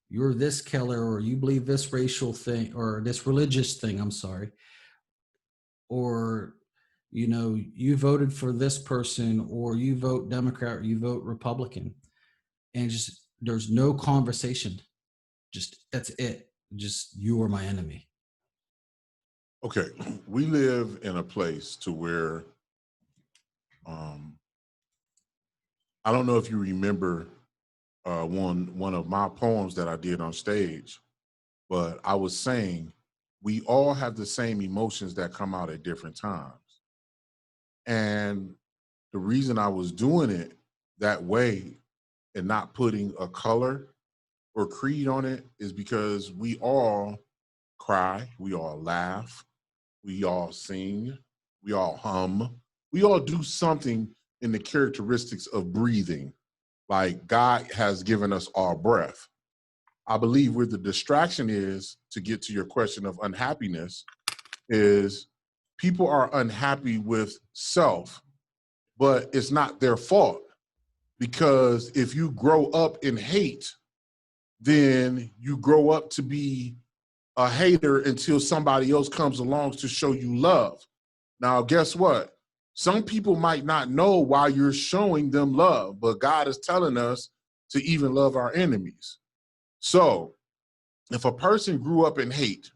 You're this color, or you believe this racial thing, or this religious thing, I'm sorry. Or, you voted for this person, or you vote Democrat, or you vote Republican. And just, there's no conversation. Just, that's it. Just, you are my enemy.
Okay, we live in a place to where, I don't know if you remember one of my poems that I did on stage, but I was saying we all have the same emotions that come out at different times. And the reason I was doing it that way and not putting a color or creed on it is because we all cry, we all laugh, we all sing, we all hum, we all do something in the characteristics of breathing. Like God has given us all breath. I believe where the distraction is, to get to your question of unhappiness, is people are unhappy with self, but it's not their fault. Because if you grow up in hate, then you grow up to be a hater until somebody else comes along to show you love. Now, guess what? Some people might not know why you're showing them love, but God is telling us to even love our enemies. So if a person grew up in hate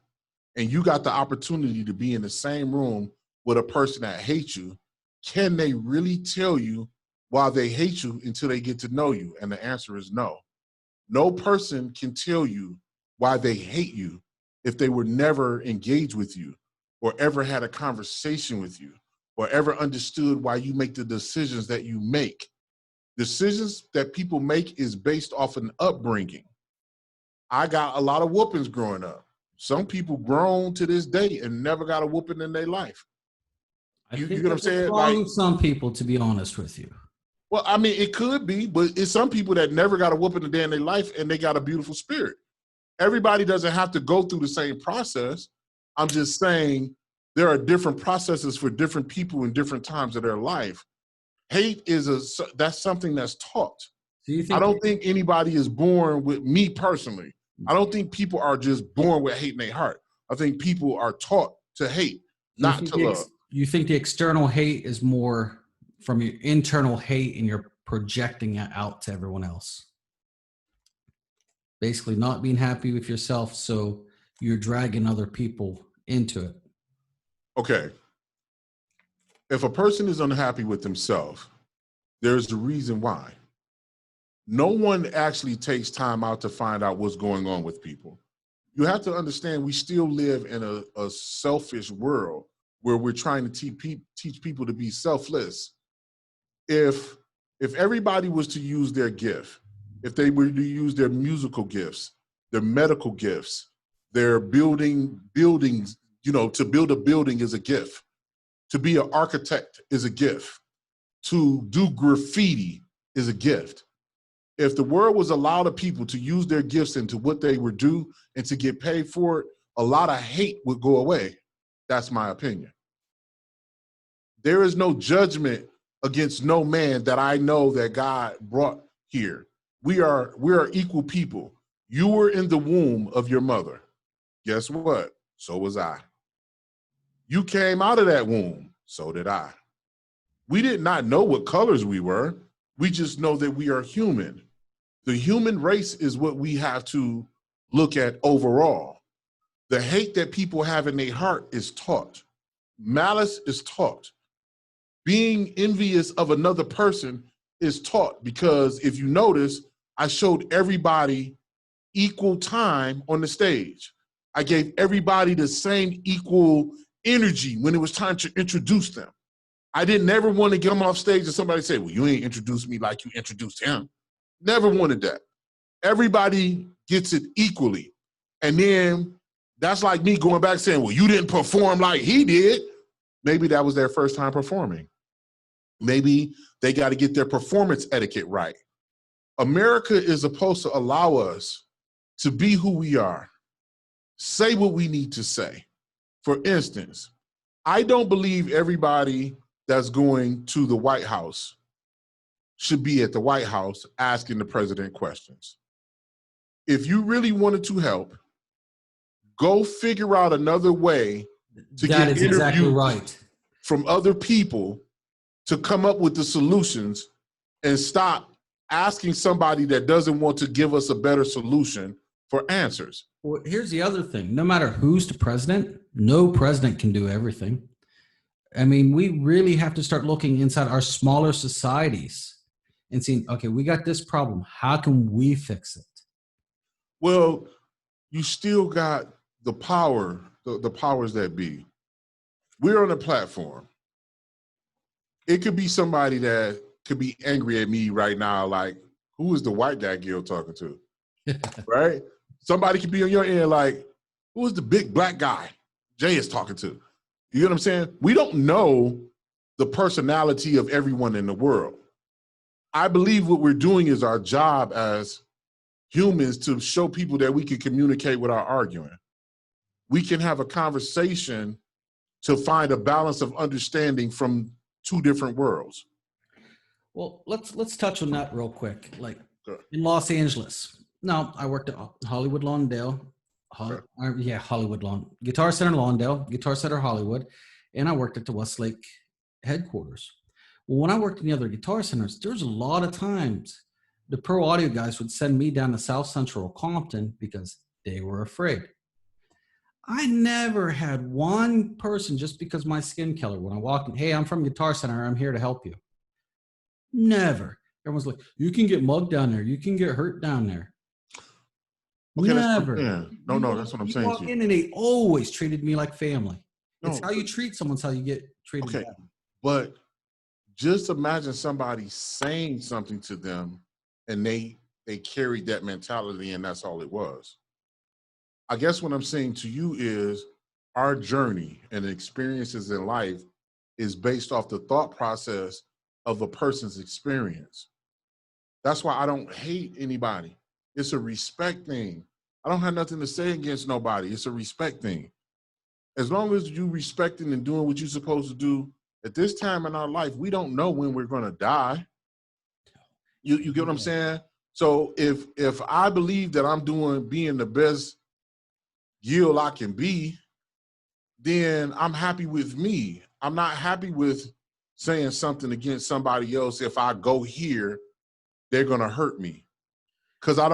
and you got the opportunity to be in the same room with a person that hates you, can they really tell you why they hate you until they get to know you? And the answer is no. No person can tell you why they hate you if they were never engaged with you or ever had a conversation with you or ever understood why you make the decisions that you make. Decisions that people make is based off an upbringing. I got a lot of whoopings growing up. Some people grown to this day and never got a whooping in their life. You get what I'm saying?
Like some people, to be honest with you.
Well, I mean, it could be, but it's some people that never got a whooping a day in their life and they got a beautiful spirit. Everybody doesn't have to go through the same process. I'm just saying there are different processes for different people in different times of their life. Hate that's something that's taught.
Do you think
I don't think anybody is born with, me personally, I don't think people are just born with hate in their heart. I think people are taught to hate, not to love.
You think the external hate is more from your internal hate and you're projecting it out to everyone else? Basically not being happy with yourself, so you're dragging other people into it.
Okay. If a person is unhappy with themselves, there's a reason why. No one actually takes time out to find out what's going on with people. You have to understand we still live in a selfish world where we're trying to teach people to be selfless. If everybody was to use their gift, if they were to use their musical gifts, their medical gifts, their buildings, to build a building is a gift. To be an architect is a gift. To do graffiti is a gift. If the world was allowed of people to use their gifts into what they would do and to get paid for it, a lot of hate would go away. That's my opinion. There is no judgment against no man that I know that God brought here. We are equal people. You were in the womb of your mother. Guess what? So was I. You came out of that womb. So did I. We did not know what colors we were. We just know that we are human. The human race is what we have to look at overall. The hate that people have in their heart is taught. Malice is taught. Being envious of another person is taught, because if you notice, I showed everybody equal time on the stage. I gave everybody the same equal energy when it was time to introduce them. I didn't ever want to get them off stage and somebody say, well, you ain't introduced me like you introduced him. Never wanted that. Everybody gets it equally. And then that's like me going back saying, well, you didn't perform like he did. Maybe that was their first time performing. Maybe they got to get their performance etiquette right. America is supposed to allow us to be who we are, say what we need to say. For instance, I don't believe everybody that's going to the White House should be at the White House asking the president questions. If you really wanted to help, go figure out another way to get interviews
exactly right
from other people to come up with the solutions, and stop asking somebody that doesn't want to give us a better solution for answers.
Well, here's the other thing. No matter who's the president, no president can do everything. I mean, we really have to start looking inside our smaller societies and seeing, okay, we got this problem. How can we fix it?
Well, you still got the power, the powers that be. We're on a platform. It could be somebody that could be angry at me right now, like, who is the white guy Gil talking to? Right? Somebody could be on your end like, who is the big black guy Jay is talking to? You know what I'm saying? We don't know the personality of everyone in the world. I believe what we're doing is our job as humans to show people that we can communicate without arguing. We can have a conversation to find a balance of understanding from two different worlds.
Well, let's touch on that real quick. Like in Los Angeles. No, I worked at Hollywood Lawndale. Hollywood Lawn. Guitar Center Lawndale, Guitar Center Hollywood, and I worked at the Westlake headquarters. Well, when I worked in the other guitar centers, there was a lot of times the pro audio guys would send me down to South Central Compton because they were afraid. I never had one person, just because my skin color, when I walked in, hey, I'm from Guitar Center, I'm here to help you. Never. Everyone's like, you can get mugged down there. You can get hurt down there.
Okay,
never.
That's what I'm saying.
You walk in and they always treated me like family. It's how you treat someone's how you get treated.
Okay, but just imagine somebody saying something to them and they carried that mentality and that's all it was. I guess what I'm saying to you is our journey and experiences in life is based off the thought process of a person's experience. That's why I don't hate anybody. It's a respect thing. I don't have nothing to say against nobody. It's a respect thing. As long as you respecting and doing what you're supposed to do, at this time in our life, we don't know when we're going to die. You get what I'm saying? So if I believe that I'm being the best Gil I can be, then I'm happy with me. I'm not happy with saying something against somebody else. If I go here, they're gonna hurt me. Cause I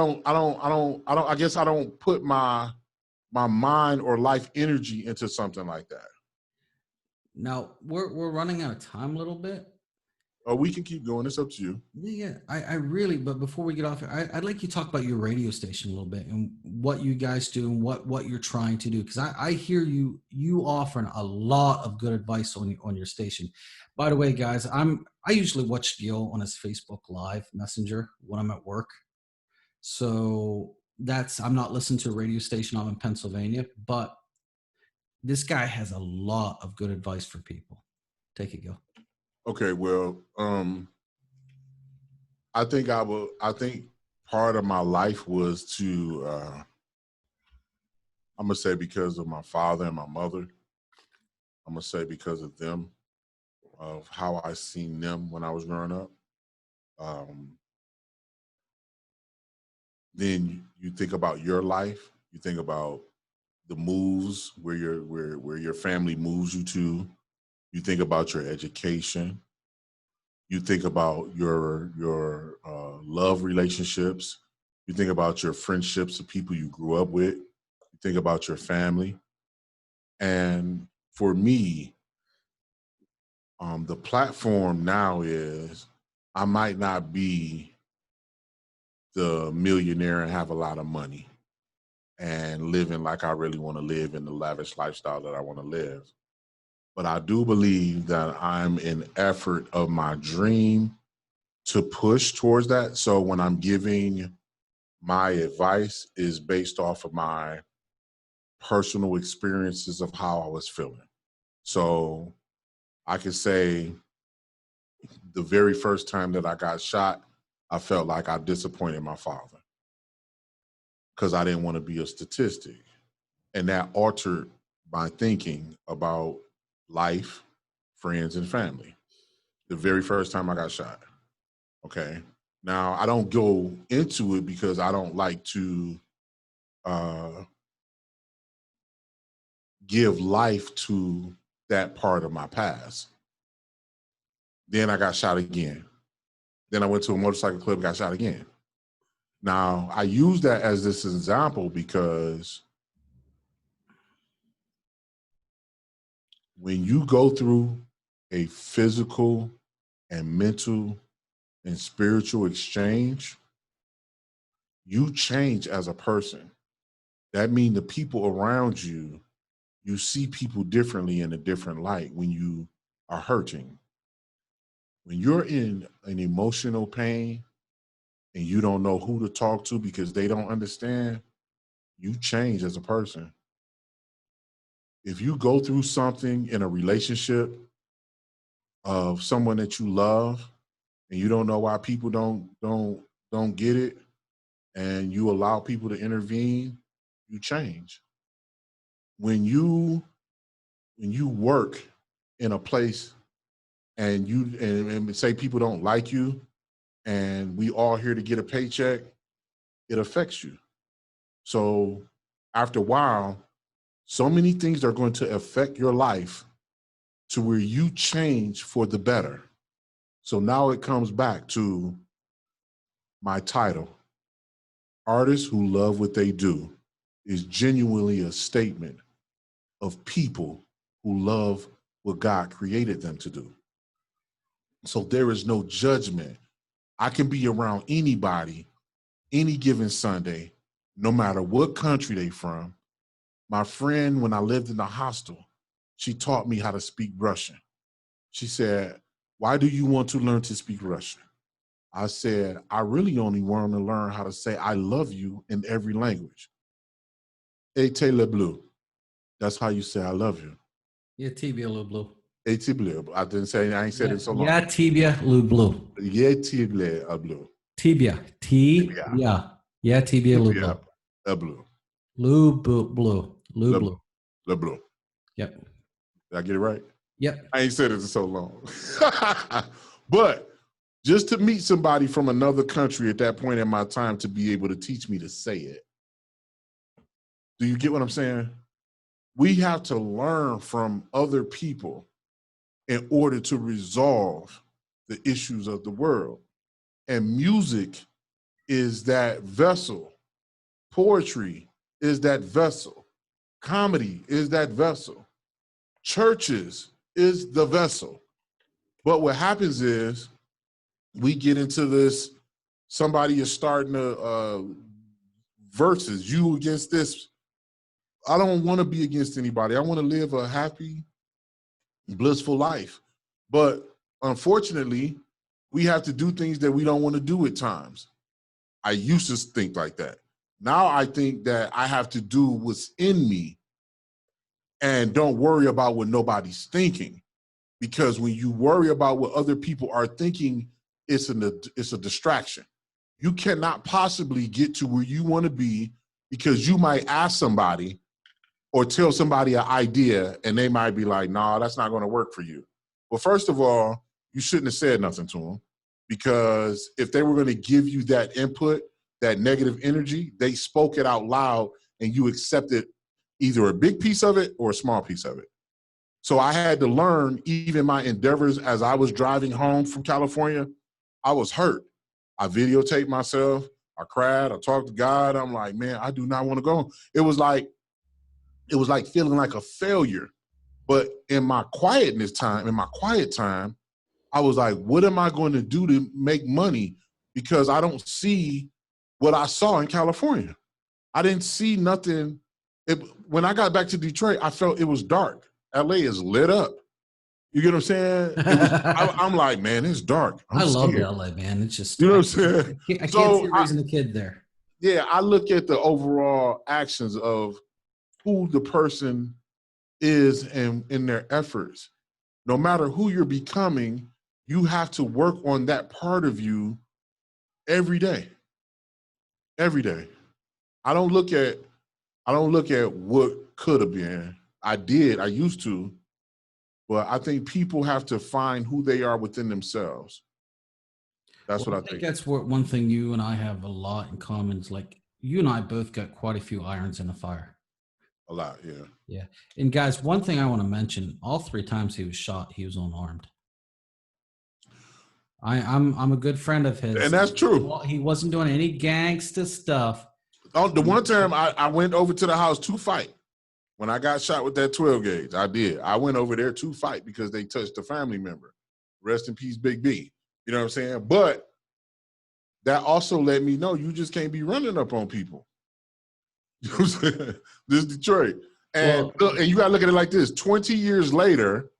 guess I don't put my mind or life energy into something like that.
Now we're running out of time a little bit.
Oh, we can keep going. It's up to you.
Yeah, I really, but before we get off, I'd like you to talk about your radio station a little bit and what you guys do and what you're trying to do. Because I hear you offering a lot of good advice on your station. By the way, guys, I usually watch Gil on his Facebook Live Messenger when I'm at work. So I'm not listening to a radio station. I'm in Pennsylvania, but this guy has a lot of good advice for people. Take it, Gil.
Okay, well, I think part of my life was to I'm gonna say because of my father and my mother. I'm gonna say because of them, of how I seen them when I was growing up. Then you think about your life. You think about the moves where your family moves you to. You think about your education. You think about your love relationships. You think about your friendships of people you grew up with. You think about your family. And for me, the platform now is I might not be the millionaire and have a lot of money and living like I really want to live in the lavish lifestyle that I want to live. But I do believe that I'm in effort of my dream to push towards that. So when I'm giving my advice is based off of my personal experiences of how I was feeling. So I could say the very first time that I got shot, I felt like I disappointed my father because I didn't want to be a statistic. And that altered my thinking about life, friends, and family. The very first time I got shot. Okay. Now, I don't go into it because I don't like to give life to that part of my past. Then I got shot again. Then I went to a motorcycle club and got shot again. Now, I use that as this example because when you go through a physical and mental and spiritual exchange, you change as a person. That means the people around you, you see people differently in a different light when you are hurting. When you're in an emotional pain and you don't know who to talk to because they don't understand, you change as a person. If you go through something in a relationship of someone that you love and you don't know why people don't get it and you allow people to intervene, you change. When you work in a place and and say people don't like you and we all here to get a paycheck, it affects you. So after a while, so many things are going to affect your life to where you change for the better. So now it comes back to my title. Artists who love what they do is genuinely a statement of people who love what God created them to do. So there is no judgment. I can be around anybody any given Sunday, no matter what country they from. My friend, when I lived in the hostel, she taught me how to speak Russian. She said, "Why do you want to learn to speak Russian?" I said, "I really only want to learn how to say I love you in every language. Ete le bleu. That's how you say I love you.
Yeah, tibia blue.
Ete bleu. I didn't say, I ain't said
Yeah,
it so long.
yeah, tibia blue.
Ete bleu.
Tibia.
Tibia.
Tibia. Yeah, tibia
Tibia
blue.
bleu.
Blue.
Le,
Blue.
le bleu.
Yep.
Did I get it right?
Yep.
I ain't said it in so long. But just to meet somebody from another country at that point in my time to be able to teach me to say it. Do you get what I'm saying? We have to learn from other people in order to resolve the issues of the world. And music is that vessel. Poetry is that vessel. Comedy is that vessel. Churches is the vessel. But what happens is we get into this, somebody is starting to versus you against this. I don't want to be against anybody. I want to live a happy, blissful life. But unfortunately, we have to do things that we don't want to do at times. I used to think like that. Now I think that I have to do what's in me and don't worry about what nobody's thinking. Because when you worry about what other people are thinking, it's a distraction. You cannot possibly get to where you want to be because you might ask somebody or tell somebody an idea and they might be like, nah, that's not going to work for you. Well, first of all, you shouldn't have said nothing to them, because if they were going to give you that input, that negative energy, they spoke it out loud and you accepted either a big piece of it or a small piece of it. So I had to learn, even my endeavors as I was driving home from California, I was hurt. I videotaped myself. I cried. I talked to God. I'm like, man, I do not want to go. It was like feeling like a failure. But in my quiet time, I was like, what am I going to do to make money? Because I don't see what I saw in California. I didn't see nothing. When I got back to Detroit, I felt it was dark. LA is lit up. You get what I'm saying? I'm like, man, it's dark.
I love LA, man. It's just,
you know what I'm saying?
I can't see raising a kid there.
Yeah, I look at the overall actions of who the person is and in their efforts. No matter who you're becoming, you have to work on that part of you every day. Every day. I don't look at what could have been. I used to, but I think people have to find who they are within themselves. That's what I think.
That's one thing you and I have a lot in common is, like, you and I both got quite a few irons in the fire.
A lot, yeah.
Yeah. And guys, one thing I want to mention, all 3 times he was shot, he was unarmed. I'm a good friend of his.
And that's true.
He wasn't doing any gangsta stuff.
Oh, the one time I went over to the house to fight. When I got shot with that 12 gauge, I did. I went over there to fight because they touched a family member. Rest in peace, Big B. You know what I'm saying? But that also let me know you just can't be running up on people. You know what I'm saying? This is Detroit. And you got to look at it like this. 20 years later,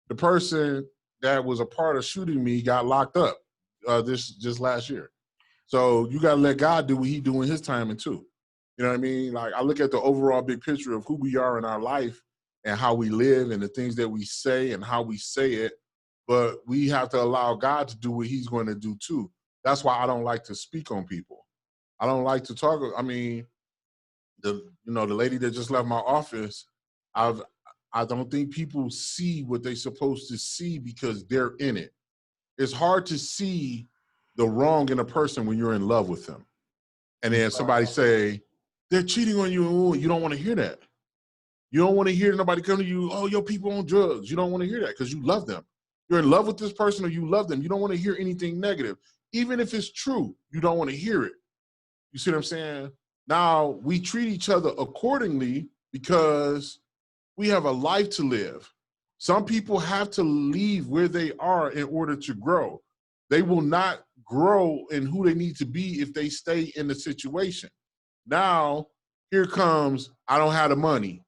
the person that was a part of shooting me got locked up just last year. So you got to let God do what he do in his timing too. You know what I mean? Like, I look at the overall big picture of who we are in our life and how we live and the things that we say and how we say it. But we have to allow God to do what he's going to do too. That's why I don't like to speak on people. I don't like to talk. I mean, the lady that just left my office, I don't think people see what they're supposed to see because they're in it. It's hard to see the wrong in a person when you're in love with them. And then somebody say, they're cheating on you. You don't want to hear that. You don't want to hear nobody come to you, oh, your people on drugs. You don't want to hear that because you love them. You're in love with this person or you love them. You don't want to hear anything negative. Even if it's true, you don't want to hear it. You see what I'm saying? Now, we treat each other accordingly because we have a life to live. Some people have to leave where they are in order to grow. They will not grow in who they need to be if they stay in the situation. Now, here comes, I don't have the money.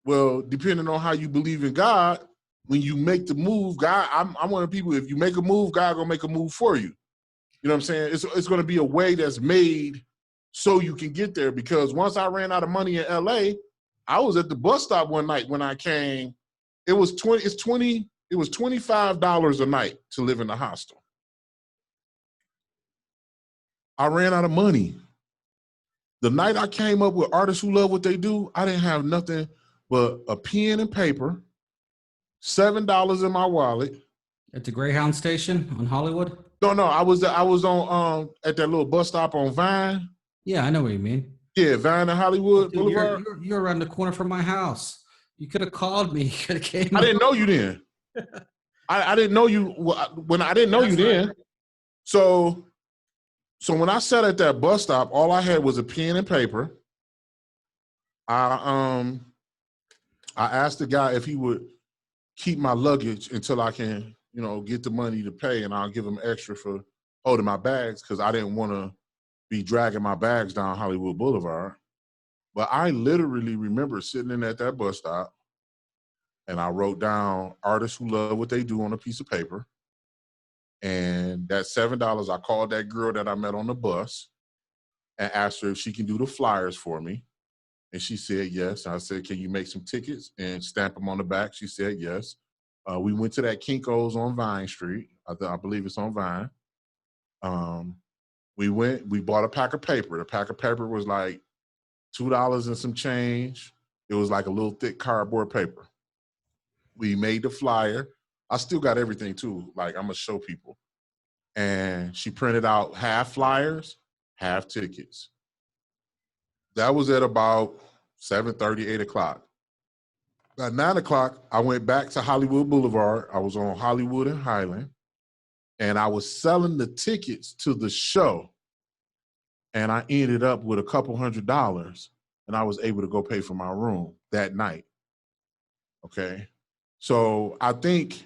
Well, depending on how you believe in God, when you make the move, God, I'm one of the people, if you make a move, God gonna make a move for you. You know what I'm saying? It's gonna be a way that's made so you can get there. Because once I ran out of money in LA, I was at the bus stop one night when I came. It was $25 a night to live in the hostel. I ran out of money. The night I came up with Artists Who Love What They Do, I didn't have nothing but a pen and paper, $7 in my wallet.
At the Greyhound station on Hollywood?
No. I was on at that little bus stop on Vine.
Yeah, I know what you mean.
Yeah, Vine and Hollywood
Dude,
Boulevard.
you're around the corner from my house. You could have called me. You could have came.
I didn't know you then. I didn't know you when I didn't know you then. So when I sat at that bus stop, all I had was a pen and paper. I asked the guy if he would keep my luggage until I can, get the money to pay, and I'll give him extra for holding my bags because I didn't want to be dragging my bags down Hollywood Boulevard. But I literally remember sitting in at that bus stop, and I wrote down artists who love what they do on a piece of paper. And that $7, I called that girl that I met on the bus and asked her if she can do the flyers for me. And she said yes. I said, can you make some tickets and stamp them on the back? She said yes. We went to that Kinko's on Vine Street. I believe it's on Vine. We bought a pack of paper. The pack of paper was like $2 and some change. It was like a little thick cardboard paper. We made the flyer. I still got everything too. Like, I'm gonna show people. And she printed out half flyers, half tickets. That was at about 7:30, 8 o'clock. At 9 o'clock, I went back to Hollywood Boulevard. I was on Hollywood and Highland, and I was selling the tickets to the show. And I ended up with a couple $100, and I was able to go pay for my room that night. Okay. So I think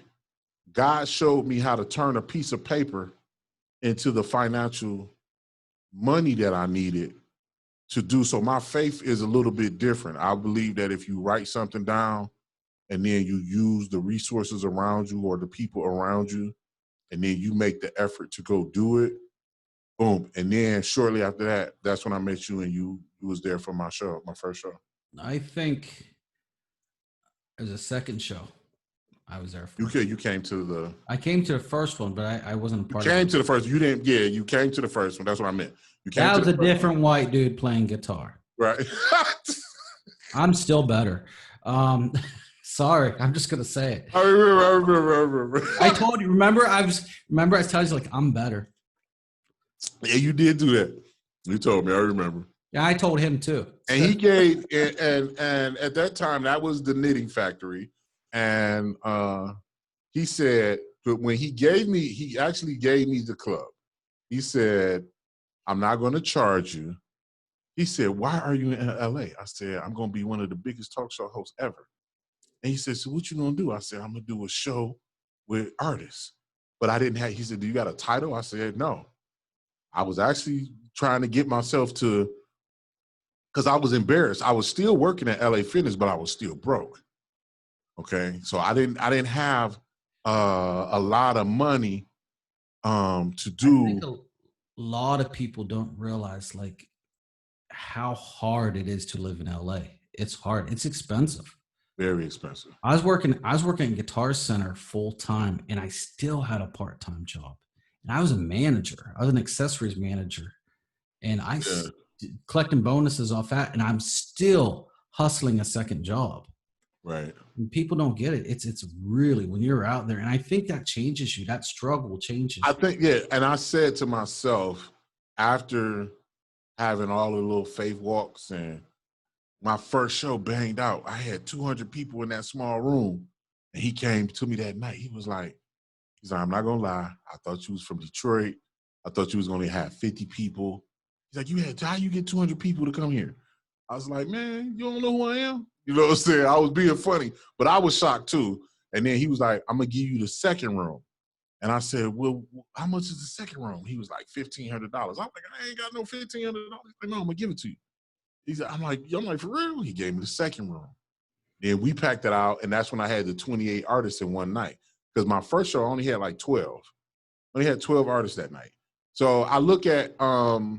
God showed me how to turn a piece of paper into the financial money that I needed to do. So my faith is a little bit different. I believe that if you write something down and then you use the resources around you or the people around you, and then you make the effort to go do it, boom. And then shortly after that, that's when I met you, and you was there for my show, my first show.
I think it was a second show I was there for.
You came to the...
I came to the first one, but I wasn't a part of it.
You came to the first. You didn't... Yeah, you came to the first one. That's what I meant. You came
that
to
was a different white dude playing guitar.
Right.
I'm still better. Sorry, I'm just gonna say it.
I remember.
I told you. Remember, I was telling you, like, I'm better.
Yeah, you did do that. You told me. I remember.
Yeah, I told him too.
And he gave, and at that time, that was the Knitting Factory. And he said, but when he actually gave me the club. He said, I'm not going to charge you. He said, why are you in LA? I said, I'm going to be one of the biggest talk show hosts ever. And he said, so what you going to do? I said, I'm going to do a show with artists. But he said, do you got a title? I said, no. I was actually trying to get myself to, because I was embarrassed. I was still working at LA Fitness, but I was still broke. Okay. So I didn't have a lot of money to do.
I think a lot of people don't realize like how hard it is to live in LA. It's hard. It's expensive.
Very expensive.
I was working at Guitar Center full time, and I still had a part-time job. And I was a manager. I was an accessories manager, and I collecting bonuses off that, and I'm still hustling a second job.
Right.
And people don't get it. It's really when you're out there, and I think that changes you. That struggle changes.
I think, yeah. And I said to myself, after having all the little faith walks and my first show banged out, I had 200 people in that small room. And he came to me that night. He's like, I'm not going to lie. I thought you was from Detroit. I thought you was going to have 50 people. He's like, how you get 200 people to come here? I was like, man, you don't know who I am? You know what I'm saying? I was being funny, but I was shocked too. And then he was like, I'm going to give you the second room. And I said, well, how much is the second room? He was like, $1,500. I'm like, I ain't got no $1,500. He's like, no, I'm going to give it to you. He said, I'm like, for real? He gave me the second room. Then we packed it out, and that's when I had the 28 artists in one night. Because my first show only had like 12. I only had 12 artists that night. So I look at, I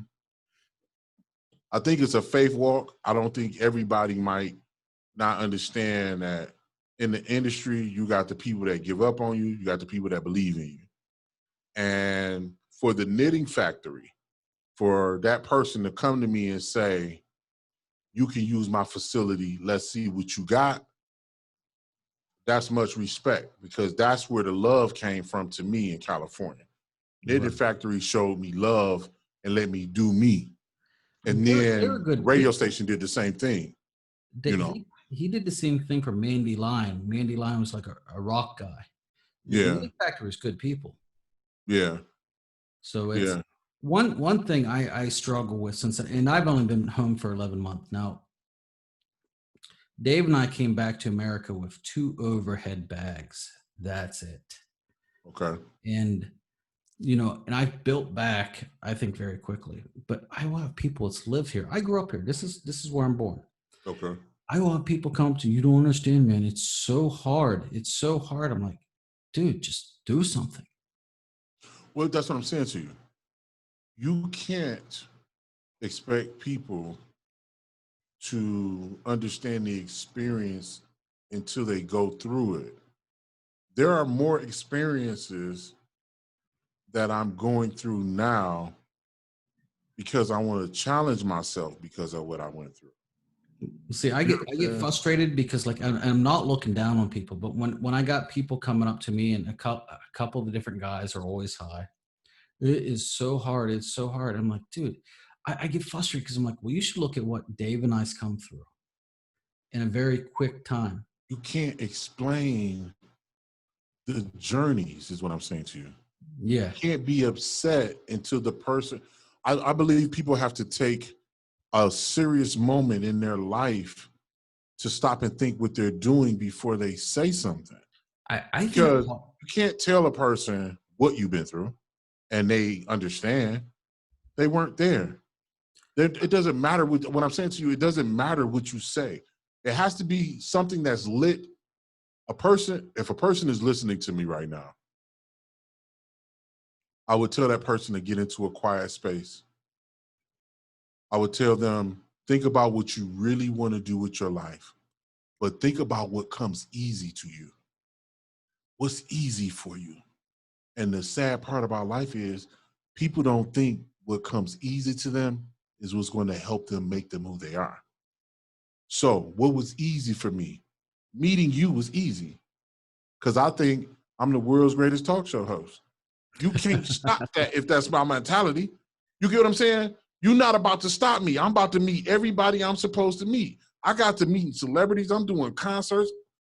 think it's a faith walk. I don't think everybody might not understand that in the industry, you got the people that give up on you. You got the people that believe in you. And for the Knitting Factory, for that person to come to me and say, you can use my facility, let's see what you got, that's much respect, because that's where the love came from to me in California. Knitting
Right.
Factory showed me love and let me do me. And
They're
then the
good
radio
people.
station did the same thing, you know.
He did the same thing for Mandy Line. Mandy Line was like a rock guy. The
Yeah,
Knitting Factory is good people.
yeah,
So it's
yeah.
one thing I struggle with since, and I've only been home for 11 months now. Dave and I came back to America with 2 overhead bags. That's it.
Okay,
And and I've built back, I think, very quickly. But I will have people that's lived here. I grew up here. This is where I'm born.
okay.
I will have people come to you. Don't understand, man. It's so hard. It's so hard. I'm like, dude, just do something.
Well, that's what I'm saying to you. You can't expect people to understand the experience until they go through it. There are more experiences that I'm going through now because I want to challenge myself because of what I went through.
See, I
You know
get
what
I
I'm
get
saying?
frustrated because like I'm not looking down on people, but when I got people coming up to me and a couple of the different guys are always high. It is so hard. It's so hard. I'm like, dude, I get frustrated because I'm like, well, you should look at what Dave and I's come through in a very quick time.
You can't explain the journeys, is what I'm saying to you. You
Yeah,
can't be upset until the person. I believe people have to take a serious moment in their life to stop and think what they're doing before they say something.
I think
Because you can't tell a person what you've been through and they understand. They weren't there. It doesn't matter what I'm saying to you. It doesn't matter what you say. It has to be something that's lit. If a person is listening to me right now, I would tell that person to get into a quiet space. I would tell them, think about what you really want to do with your life, but think about what comes easy to you. What's easy for you? And the sad part about life is people don't think what comes easy to them is what's going to help them make them who they are. So, what was easy for me? Meeting you was easy because I think I'm the world's greatest talk show host. You can't stop that if that's my mentality. You get what I'm saying? You're not about to stop me. I'm about to meet everybody I'm supposed to meet. I got to meet celebrities. I'm doing concerts.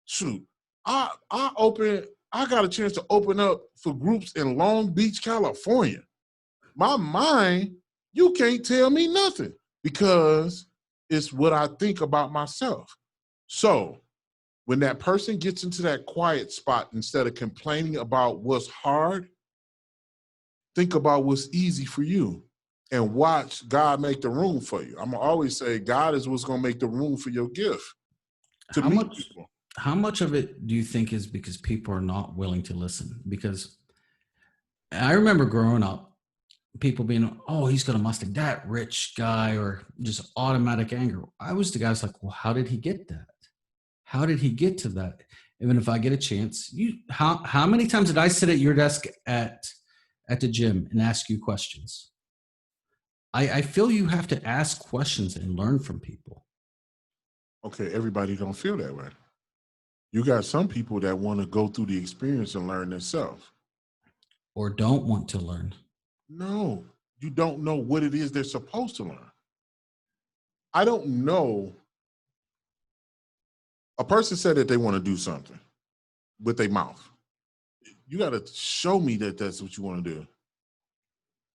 Shoot, I got a chance to open up for groups in Long Beach, California. My mind, you can't tell me nothing because it's what I think about myself. So when that person gets into that quiet spot, instead of complaining about what's hard, think about what's easy for you and watch God make the room for you. I'm gonna always say God is what's gonna make the room for your gift to
how
meet
much
people.
how much of it do you think is because people are not willing to listen? Because I remember growing up, people being, oh, he's got a Mustang, that rich guy, or just automatic anger. I was the guy's like, well, how did he get that? How did he get to that? Even if I get a chance, how many times did I sit at your desk at the gym and ask you questions? I feel you have to ask questions and learn from people.
Okay, everybody don't feel that way. You got some people that want to go through the experience and learn themselves.
Or don't want to learn.
No, you don't know what it is they're supposed to learn. I don't know. A person said that they want to do something with their mouth. You got to show me that that's what you want to do.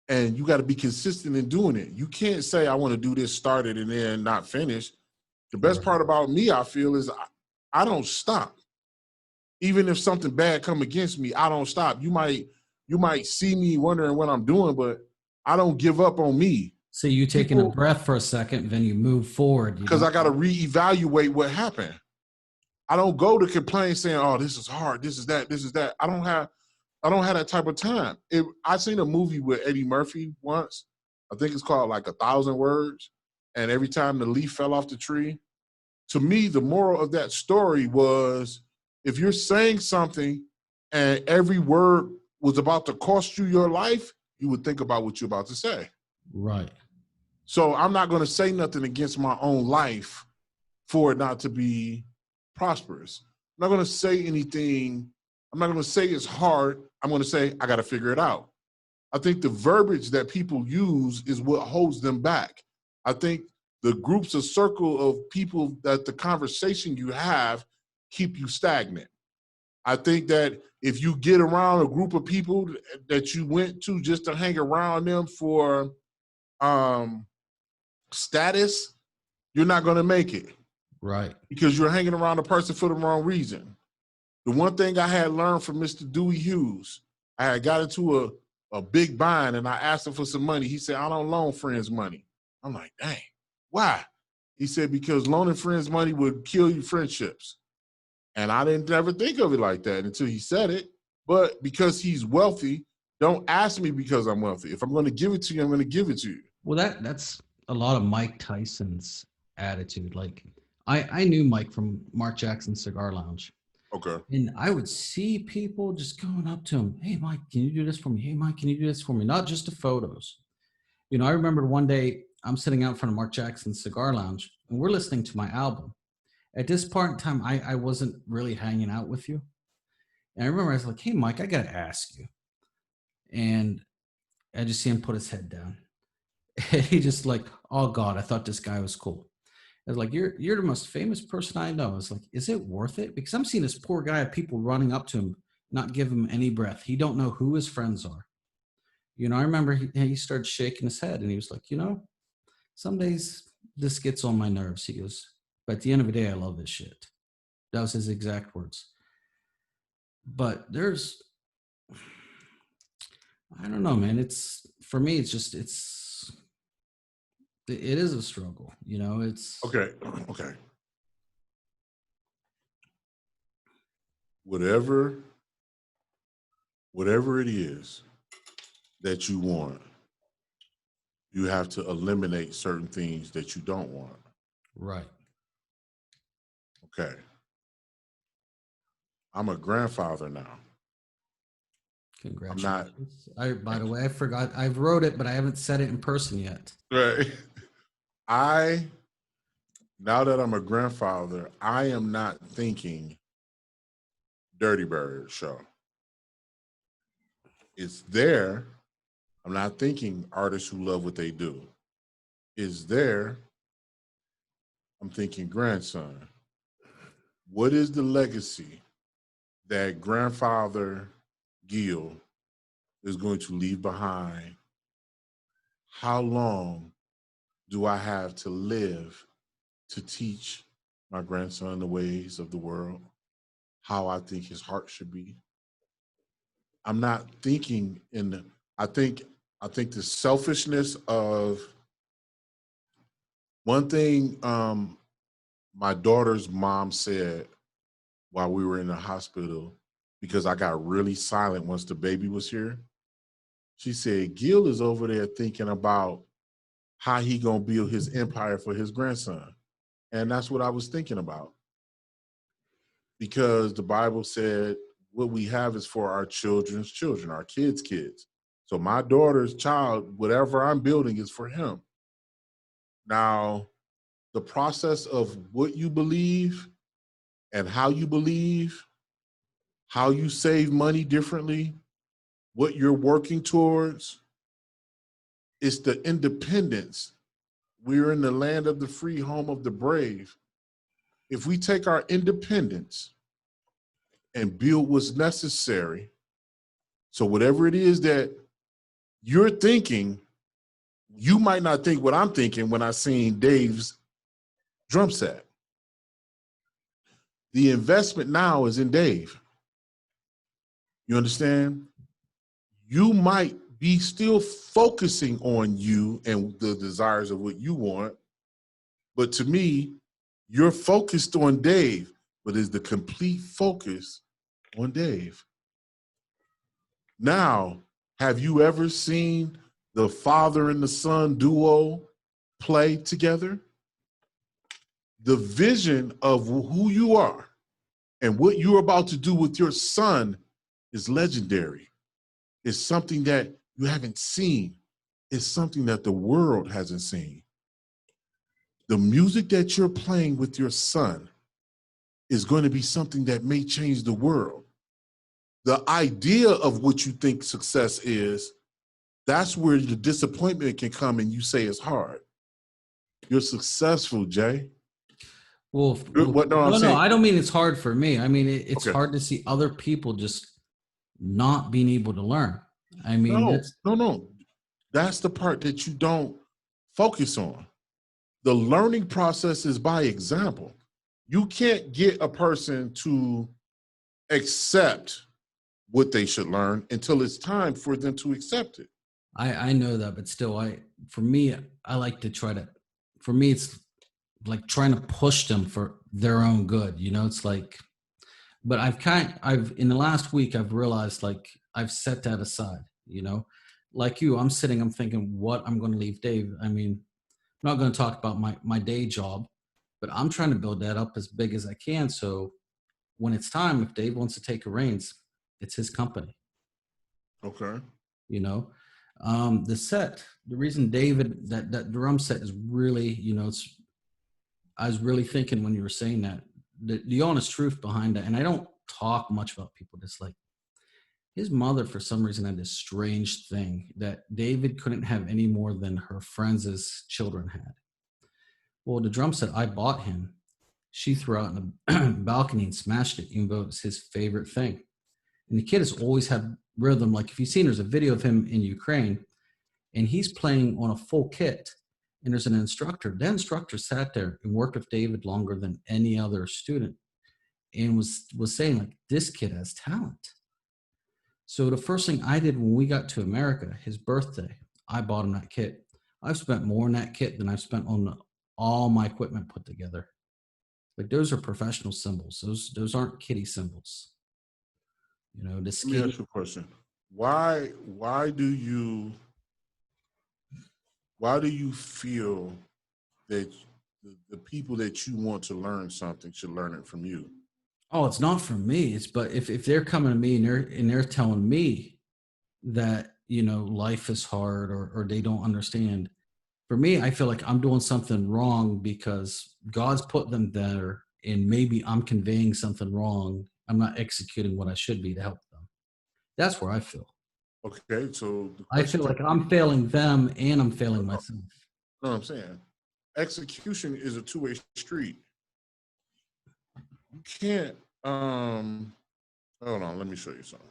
And you got to be consistent in doing it. You can't say, I want to do this, start it, and then not finish. The best
Right.
part about me, I feel, is I don't stop. Even if something bad come against me, I don't stop. You might see me wondering what I'm doing, but I don't give up on me.
So you taking a
People,
breath for a second, then you move forward. You
because
don't.
I got to reevaluate what happened. I don't go to complain saying, "Oh, this is hard. This is that. This is that." I don't have that type of time. I seen a movie with Eddie Murphy once. I think it's called like 1,000 Words. And every time the leaf fell off the tree, to me, the moral of that story was if you're saying something and every word was about to cost you your life, you would think about what you're about to say.
Right.
So I'm not going to say nothing against my own life for it not to be prosperous. I'm not going to say anything. I'm not going to say it's hard. I'm going to say I got to figure it out. I think the verbiage that people use is what holds them back. I think the groups, a circle of people that the conversation you have keep you stagnant. I think that if you get around a group of people that you went to just to hang around them for status, you're not going to make it.
Right.
Because you're hanging around a person for the wrong reason. The one thing I had learned from Mr. Dewey Hughes, I had got into a big bind and I asked him for some money. He said, I don't loan friends money. I'm like, dang, why? He said, because loaning friends money would kill your friendships. And I didn't ever think of it like that until he said it. But because he's wealthy, don't ask me because I'm wealthy. If I'm going to give it to you, I'm going to give it to you.
Well, that's a lot of Mike Tyson's attitude. Like I knew Mike from Mark Jackson's Cigar Lounge.
Okay.
And I would see people just going up to him. Hey, Mike, can you do this for me? Hey, Mike, can you do this for me? Not just the photos. You know, I remember one day I'm sitting out in front of Mark Jackson's Cigar Lounge and we're listening to my album. At this part in time, I wasn't really hanging out with you. And I remember I was like, hey, Mike, I got to ask you. And I just see him put his head down. And he just like, oh, God, I thought this guy was cool. I was like, you're the most famous person I know. I was like, is it worth it? Because I'm seeing this poor guy, people running up to him, not give him any breath. He don't know who his friends are. You know, I remember he started shaking his head and he was like, you know, some days this gets on my nerves. He goes, but at the end of the day, I love this shit. That was his exact words. But I don't know, man. For me, it is a struggle. You know, it's
okay. Whatever it is that you want, you have to eliminate certain things that you don't want.
right.
Okay. I'm a grandfather now.
Congratulations. By the way, I forgot. I wrote it, but I haven't said it in person yet.
Right. Now that I'm a grandfather, I am not thinking Dirty Bird show. It's there. I'm not thinking artists who love what they do. It's there. I'm thinking grandson. What is the legacy that grandfather Gil is going to leave behind? How long do I have to live to teach my grandson the ways of the world, how I think his heart should be? I'm not thinking I think the selfishness of one thing my daughter's mom said while we were in the hospital, because I got really silent once the baby was here. She said, Gil is over there thinking about how he gonna build his empire for his grandson. And that's what I was thinking about. Because the Bible said what we have is for our children's children, our kids' kids. So my daughter's child, whatever I'm building is for him. Now, the process of what you believe and how you save money differently, what you're working towards, it's the independence. We're in the land of the free, home of the brave. If we take our independence and build what's necessary, so whatever it is that you're thinking, you might not think what I'm thinking when I seen Dave's drum set. The investment now is in Dave. You understand? You might be still focusing on you and the desires of what you want, but to me, you're focused on Dave, but is the complete focus on Dave. Now, have you ever seen the father and the son duo play together? The vision of who you are and what you're about to do with your son is legendary. It's something that you haven't seen. It's something that the world hasn't seen. The music that you're playing with your son is going to be something that may change the world. The idea of what you think success is That's where the disappointment can come and you say it's hard. You're successful, Jay.
Well,
What no, I'm
no,
saying.
I don't mean it's hard for me. I mean, it's
Okay.
hard to see other people just not being able to learn. I mean,
No. That's the part that you don't focus on. The learning process is by example. You can't get a person to accept what they should learn until it's time for them to accept it.
I know that, but still, for me, I like to try to. For me, it's like trying to push them for their own good. You know, it's like, but I've in the last week, I've realized like I've set that aside. You know, like you, I'm thinking what I'm going to leave Dave. I mean, I'm not going to talk about my day job, but I'm trying to build that up as big as I can. So when it's time, if Dave wants to take the reins, it's his company.
Okay.
You know, the reason David, that drum set is really, you know, I was really thinking when you were saying that, the honest truth behind that. And I don't talk much about people, just like his mother, for some reason, had this strange thing that David couldn't have any more than her friends' children had. Well, the drum set I bought him, she threw out in the balcony and smashed it, even though it was his favorite thing. And the kid has always had rhythm. Like if you've seen, there's a video of him in Ukraine, and he's playing on a full kit. And there's an instructor. That instructor sat there and worked with David longer than any other student, and was saying like, this kid has talent. So the first thing I did when we got to America, his birthday, I bought him that kit. I've spent more on that kit than I've spent on all my equipment put together. Like those are professional cymbals. Those aren't kiddie cymbals. You know, the
Let me
skinny.
ask you a question. Why do you feel that the people that you want to learn something should learn it from you?
Oh, it's not from me. It's but if they're coming to me and they're telling me that, you know, life is hard, or they don't understand. For me, I feel like I'm doing something wrong because God's put them there, and maybe I'm conveying something wrong. I'm not executing what I should be to help them. That's where I feel.
Okay, so the
I feel
question,
like I'm failing them and I'm failing
no,
myself.
no, I'm saying execution is a two-way street. You can't. Hold on, let me show you something.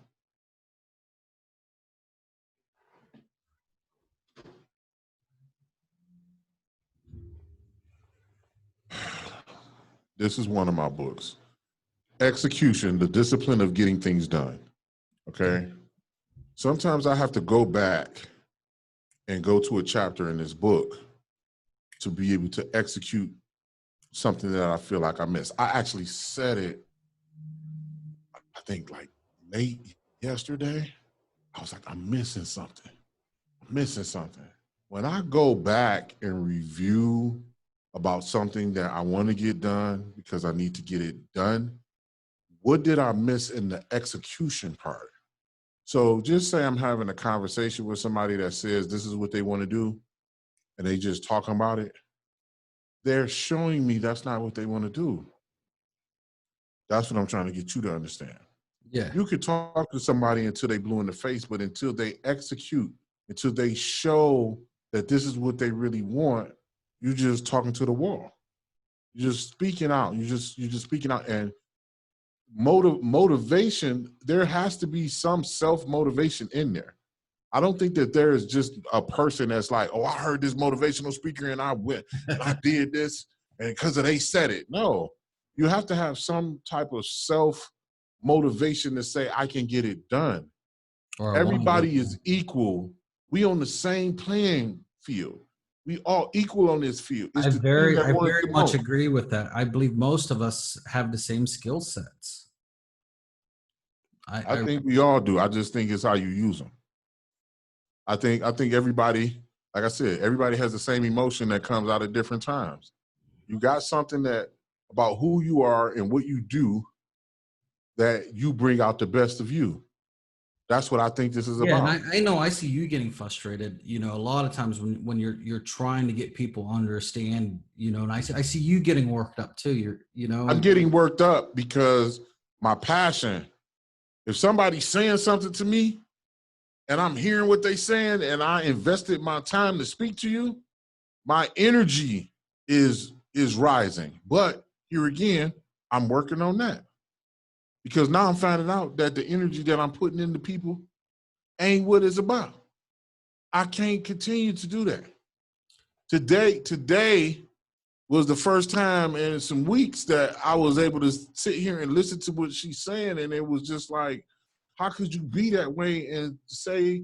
This is one of my books. Execution, the discipline of getting things done. Okay. Sometimes I have to go back and go to a chapter in this book to be able to execute something that I feel like I missed. I actually said it, I think like late yesterday. I was like, I'm missing something. I'm missing something. When I go back and review about something that I want to get done because I need to get it done, what did I miss in the execution part? So just say I'm having a conversation with somebody that says this is what they want to do, and they just talking about it. They're showing me that's not what they want to do. That's what I'm trying to get you to understand.
Yeah.
You could talk to somebody until they blue in the face, but until they execute, until they show that this is what they really want, you're just talking to the wall. You're just speaking out. You're just speaking out. And motivation, there has to be some self-motivation in there. I don't think that there is just a person that's like, oh, I heard this motivational speaker and I went and I did this and because they said it. No, you have to have some type of self-motivation to say, I can get it done.
Or I want to get it
Everybody is
done.
equal. We on the same playing field. We all equal on this field. It's the team that
I
wants
very
the
much
most.
agree with that. I believe most of us have the same skill sets.
I think we all do. I just think it's how you use them. I think everybody, like I said, everybody has the same emotion that comes out at different times. You got something that about who you are and what you do that you bring out the best of you. That's what I think this is
Yeah, and
about.
I know I see you getting frustrated. You know, a lot of times when you're trying to get people to understand, you know, and I see you getting worked up too. You know,
I'm getting worked up because my passion, if somebody's saying something to me, and I'm hearing what they're saying, and I invested my time to speak to you, my energy is rising. But here again, I'm working on that. Because now I'm finding out that the energy that I'm putting into people ain't what it's about. I can't continue to do that. Today was the first time in some weeks that I was able to sit here and listen to what she's saying, and it was just like, how could you be that way and say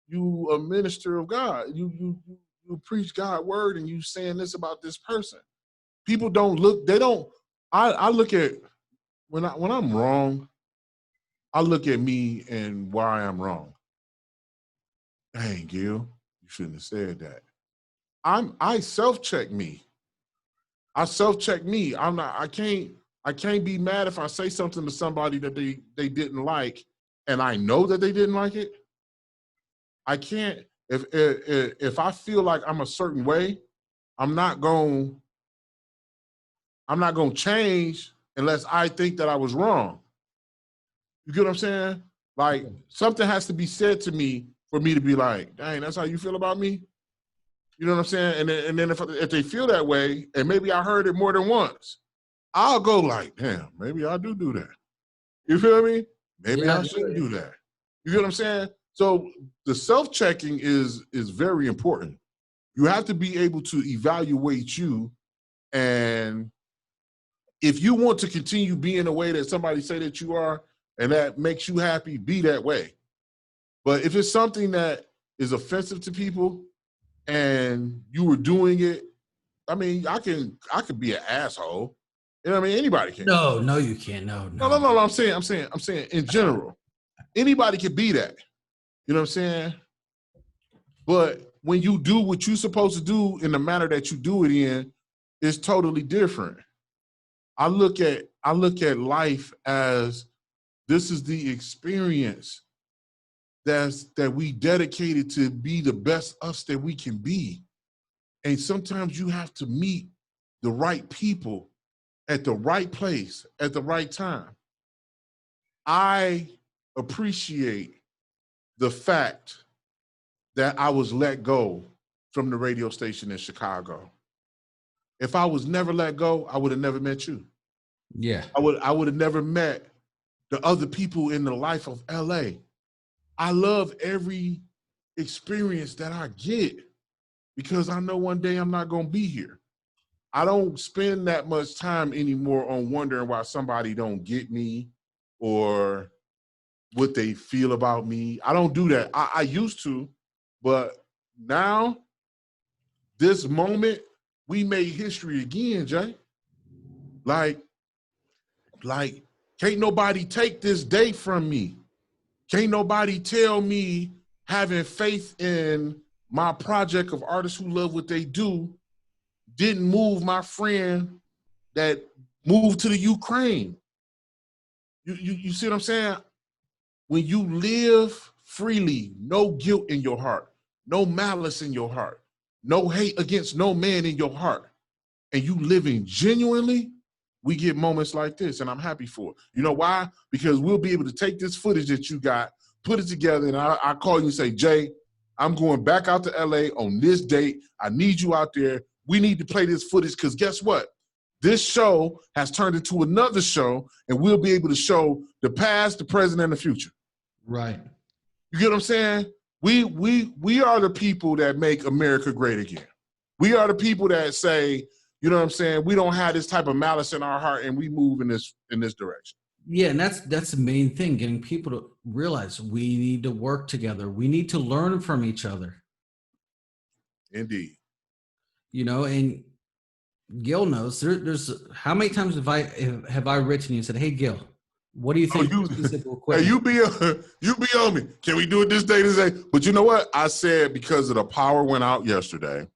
you a minister of God? You preach God's word and you saying this about this person. People don't look, they don't, I look at, when I'm wrong, I look at me and why I'm wrong. Dang, Gil, you shouldn't have said that. I self-check me. I can't be mad if I say something to somebody that they didn't like and I know that they didn't like it. I can't, if I feel like I'm a certain way, I'm not going to change unless I think that I was wrong. You get what I'm saying? Like, something has to be said to me for me to be like, dang, that's how you feel about me? You know what I'm saying? And then if they feel that way, and maybe I heard it more than once, I'll go like, damn, maybe I do that. You feel me? Maybe I shouldn't do that. You get what I'm saying? So the self-checking is very important. You have to be able to evaluate you, and if you want to continue being the way that somebody say that you are, and that makes you happy, be that way. But if it's something that is offensive to people and you were doing it, I mean, I could be an asshole. You know what I mean? Anybody can.
No, you can't. No.
I'm saying in general, anybody can be that. You know what I'm saying? But when you do what you're supposed to do in the manner that you do it in, it's totally different. I look at life as, this is the experience that we dedicated to be the best us that we can be. And sometimes you have to meet the right people at the right place at the right time. I appreciate the fact that I was let go from the radio station in Chicago. If I was never let go, I would have never met you.
Yeah.
I would have never met the other people in the life of LA. I love every experience that I get because I know one day I'm not going to be here. I don't spend that much time anymore on wondering why somebody don't get me or what they feel about me. I don't do that. I used to, but now, this moment, we made history again, Jay. Like, can't nobody take this day from me. Can't nobody tell me having faith in my project of artists who love what they do didn't move my friend that moved to the Ukraine. You see what I'm saying? When you live freely, no guilt in your heart, no malice in your heart, no hate against no man in your heart, and you living genuinely, we get moments like this, and I'm happy for it. You know why? Because we'll be able to take this footage that you got, put it together, and I call you and say, Jay, I'm going back out to LA on this date. I need you out there. We need to play this footage because guess what? This show has turned into another show, and we'll be able to show the past, the present, and the future.
Right.
You get what I'm saying? We are the people that make America great again. We are the people that say, you know what I'm saying, we don't have this type of malice in our heart and we move in this direction.
Yeah, and that's the main thing, getting people to realize we need to work together. We need to learn from each other.
Indeed.
You know, and Gil knows there's how many times have I written you and said, hey Gil, what do you think?
Hey, you be on me. Can we do it this day? But you know what? I said because of the power went out yesterday,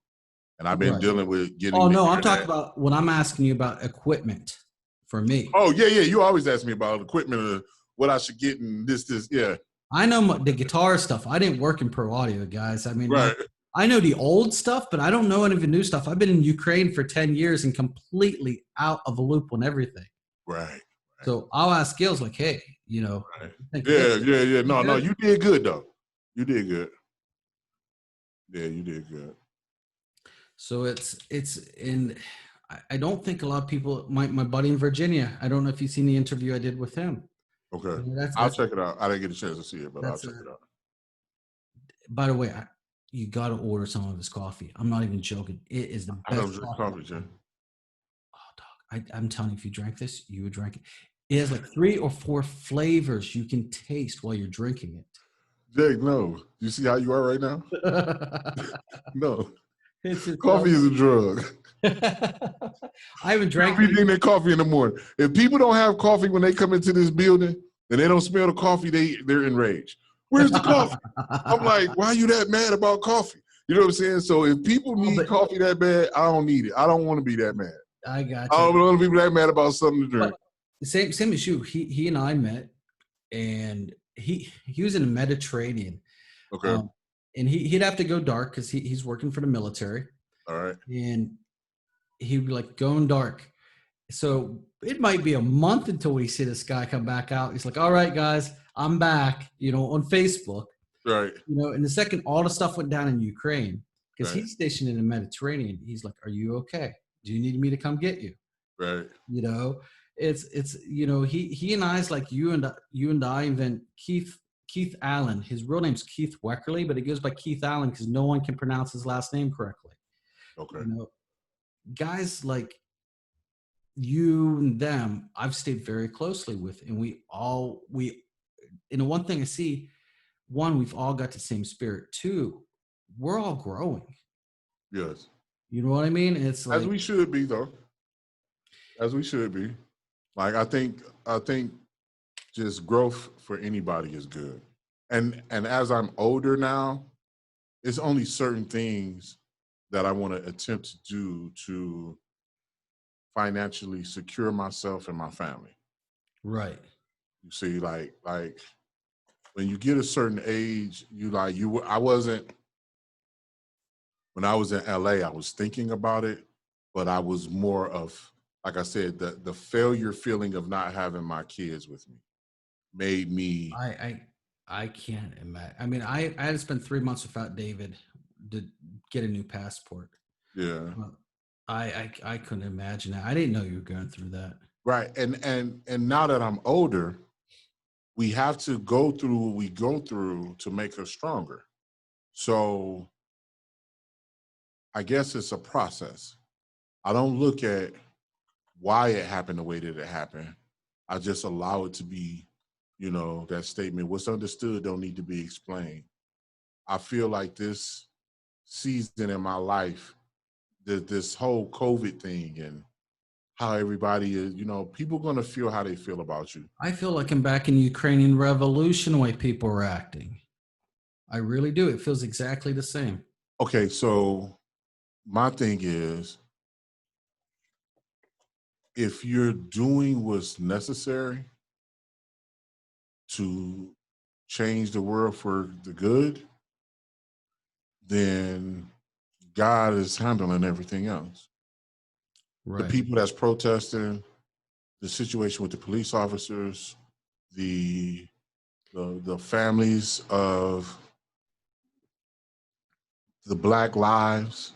and I've been dealing with getting.
Oh no, I'm talking about when I'm asking you about equipment for me.
Oh yeah. You always ask me about equipment or what I should get and this. Yeah.
I know the guitar stuff. I didn't work in pro audio, guys. I mean,
right.
I know the old stuff, but I don't know any of the new stuff. I've been in Ukraine for 10 years and completely out of a loop on everything.
Right.
So I'll ask Gil's like, hey, you know.
Right. Yeah. No, you did good though. You did good. Yeah, you did good.
So it's in. I don't think a lot of people. My buddy in Virginia. I don't know if you've seen the interview I did with him.
Okay.
You know,
I'll check it out. I didn't get a chance to see it, but I'll
that's
check it out.
by the way, you got to order some of his coffee. I'm not even joking. It is the
I
best
don't drink coffee, Jay.
Oh, dog, I'm telling you, if you drank this, you would drink it. It has like 3 or 4 flavors you can taste while you're drinking
Jay, no. You see how you are right now?
it.
No.
It's just,
Coffee is a drug.
I haven't drank
Be
it.
drinking their coffee in the morning. If people don't have coffee when they come into this building and they don't smell the coffee, they're enraged. Where's the coffee? I'm like, why are you that mad about coffee? You know what I'm saying? So if people need coffee that bad, I don't need it. I don't want to be that mad.
I got
I
you.
don't want to be that mad about something to drink.
But same as you. He and I met, and he was in the Mediterranean.
Okay.
And he'd have to go dark because he's working for the military.
All right.
And he'd be like going dark. So it might be a month until we see this guy come back out. He's like, all right, guys, I'm back, on Facebook.
Right.
And the second all the stuff went down in Ukraine, because
Right.
he's stationed in the Mediterranean, he's like, are you okay? Do you need me to come get you?
Right.
It's he and I's like you and I, and then Keith Allen. His real name's Keith Weckerly, but he goes by Keith Allen because no one can pronounce his last name correctly.
Okay.
Guys like you and them, I've stayed very closely with, and one thing I see, one, we've all got the same spirit. Two, we're all growing.
Yes.
You know what I mean? It's like,
as we should be, though. As we should be. Like I think just growth for anybody is good. And as I'm older now, it's only certain things that I want to attempt to do to financially secure myself and my family.
right.
You see, like when you get a certain age, I wasn't, when I was in LA, I was thinking about it, but I was more of, like I said, the failure feeling of not having my kids with me made me.
I can't imagine. I mean, I had to spend 3 months without David to get a new passport.
Yeah.
I couldn't imagine that. I didn't know you were going through that.
Right. And now that I'm older, we have to go through what we go through to make us stronger. So I guess it's a process. I don't look at why it happened the way that it happened. I just allow it to be, that statement, what's understood don't need to be explained. I feel like this season in my life, this whole COVID thing and how everybody is, people are going to feel how they feel about you.
I feel like I'm back in the Ukrainian Revolution, the way people are acting. I really do. It feels exactly the same.
Okay, so my thing is, if you're doing what's necessary to change the world for the good, then God is handling everything else.
Right.
The people that's protesting, the situation with the police officers, the families of the Black lives,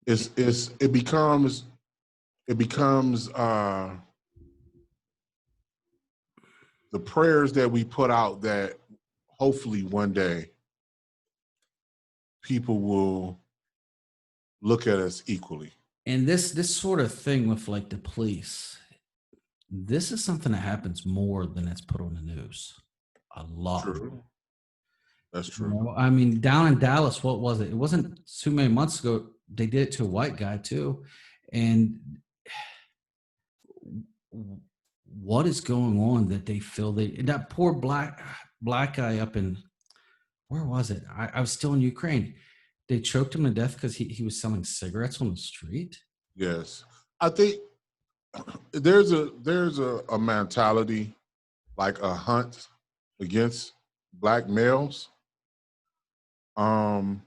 it becomes the prayers that we put out that hopefully one day people will look at us equally.
And this sort of thing with like the police, this is something that happens more than it's put on the news. A lot.
True. That's true.
I mean, down in Dallas, what was it? It wasn't too many months ago. They did it to a white guy too. And what is going on that they feel that poor black guy up in, where was it? I was still in Ukraine. They choked him to death because he was selling cigarettes on the street.
Yes. I think there's a mentality, like a hunt against Black males.
Do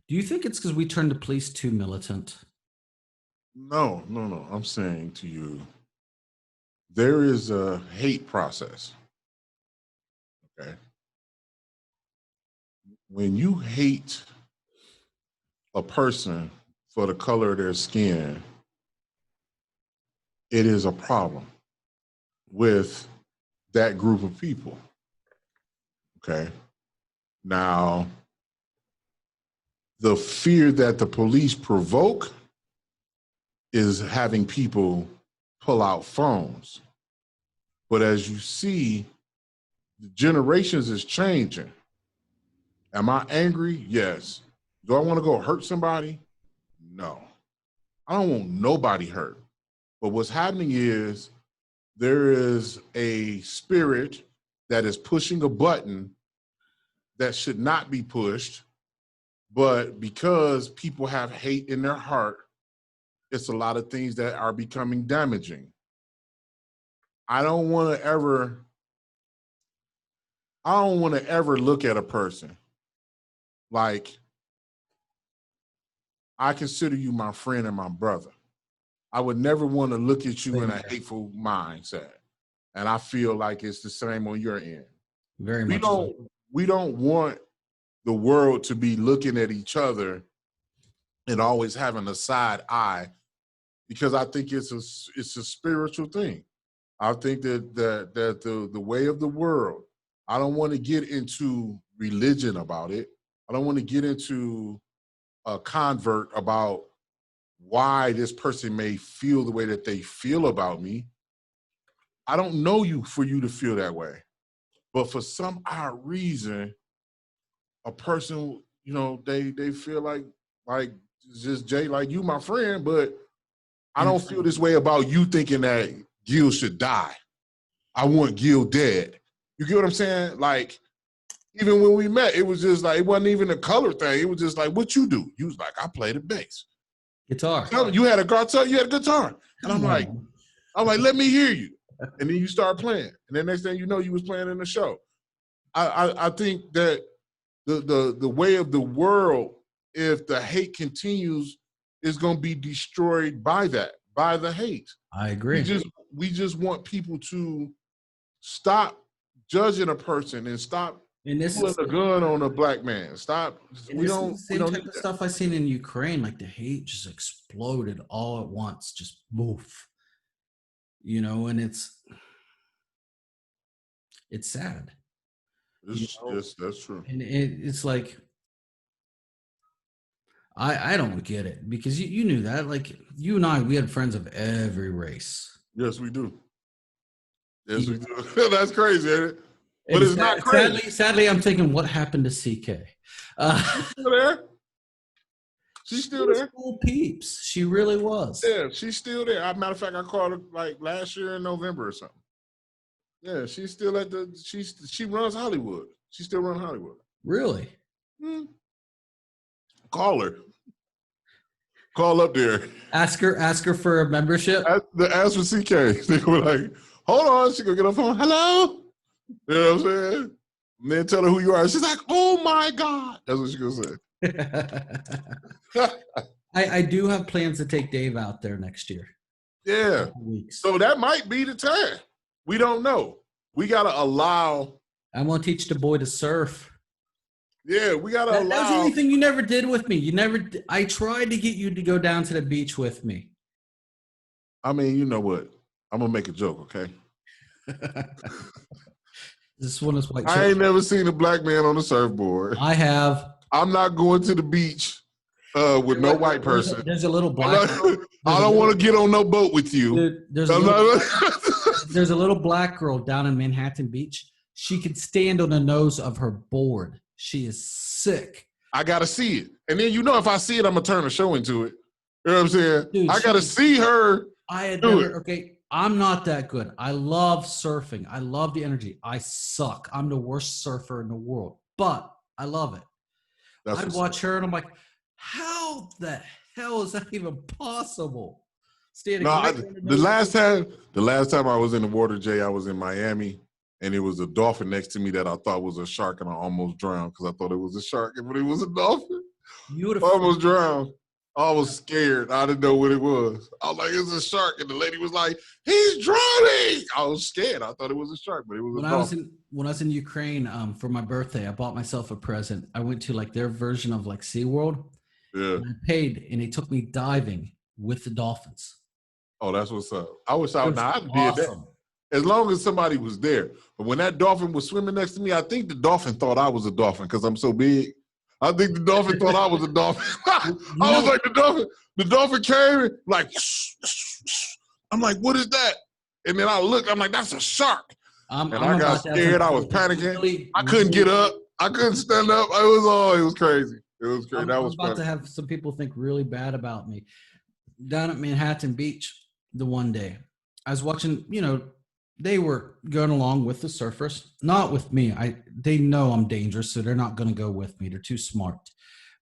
you think it's because we turned the police too militant?
No. I'm saying to you, there is a hate process. Okay. when you hate a person for the color of their skin, it is a problem with that group of people. Okay. Now, the fear that the police provoke is having people pull out phones. But as you see, the generations is changing. Am I angry? Yes. Do I want to go hurt somebody? No. I don't want nobody hurt. But what's happening is there is a spirit that is pushing a button that should not be pushed. But because people have hate in their heart, it's a lot of things that are becoming damaging. I don't want to ever look at a person like, I consider you my friend and my brother. I would never want to look at you in a hateful mindset. And I feel like it's the same on your end.
Very much so.
We don't want the world to be looking at each other and always having a side eye, because I think it's a spiritual thing. I think that the way of the world, I don't want to get into religion about it. I don't want to get into a convert about why this person may feel the way that they feel about me. I don't know you for you to feel that way. But for some odd reason, a person, they feel like just Jay, like you, my friend, but I don't feel this way about you thinking that Gil should die. I want Gil dead. You get what I'm saying? Like, even when we met, it was just like, it wasn't even a color thing. It was just like, what you do? You was like, I play the bass.
Guitar.
You had a guitar, you had a guitar. And I'm like, let me hear you. And then you start playing. And then next thing you know, you was playing in the show. I think that the way of the world, if the hate continues, is going to be destroyed by that, by the hate.
I agree.
We just want people to stop judging a person and stop pulling a gun on a black man. Stop. We don't.
Same type of stuff I seen in Ukraine. Like the hate just exploded all at once. Just boof. And it's sad.
Yes, that's true.
And it's like, I don't get it, because you knew that. Like, you and I, we had friends of every race.
Yes, we do. Yes, we do. That's crazy, ain't it? But it's not crazy.
Sadly, I'm thinking, what happened to CK?
She's still there. She's still there.
Cool peeps. She really was.
Yeah, she's still there. As a matter of fact, I called her like last year in November or something. Yeah, she's still at she runs Hollywood. She still runs Hollywood.
Really?
Call her. Call up there.
Ask her for a membership.
Ask for CK. They were like, hold on. She gonna get on the phone. Hello. You know what I'm saying? And then tell her who you are. She's like, oh my God. That's what she's gonna say.
I do have plans to take Dave out there next year.
Yeah. So that might be the time. We don't know. We gotta allow.
I want to teach the boy to surf.
Yeah, we gotta allow.
That's the only thing you never did with me. I tried to get you to go down to the beach with me.
I mean, you know what? I'm gonna make a joke, okay?
This one is like,
I ain't never seen a black man on a surfboard.
I have.
I'm not going to the beach with no white person.
There's a little black.
I don't want to get on no boat with you.
There's a little black girl down in Manhattan Beach. She could stand on the nose of her board. She is sick.
I gotta see it, and then if I see it, I'm gonna turn a show into it. You know what I'm saying?
Dude,
I gotta see her.
Okay, I'm not that good. I love surfing. I love the energy. I suck. I'm the worst surfer in the world, but I love it. I'd watch her, and I'm like, how the hell is that even possible?
The last time I was in the water, Jay, I was in Miami, and it was a dolphin next to me that I thought was a shark, and I almost drowned because I thought it was a shark, but it was a dolphin.
Beautiful.
I almost drowned. I was scared. I didn't know what it was. I was like, it's a shark. And the lady was like, he's drowning. I was scared. I thought it was a shark, but it was a dolphin.
When I was in Ukraine for my birthday, I bought myself a present. I went to like their version of like SeaWorld.
Yeah.
And I paid, and they took me diving with the dolphins.
Oh, that's what's up. I wish I did
Awesome.
that. As long as somebody was there. But when that dolphin was swimming next to me, I think the dolphin thought I was a dolphin because I'm so big. I think the dolphin thought I was a dolphin. I was like, the dolphin came like, I'm like, what is that? And then I looked, I'm like, that's a shark. I got scared. I was panicking. Really, I couldn't get up. I couldn't stand up. It was crazy. It was crazy. That was
about to have some people think really bad about me. Down at Manhattan Beach the one day, I was watching, they were going along with the surfers, not with me. They know I'm dangerous, so they're not going to go with me. They're too smart.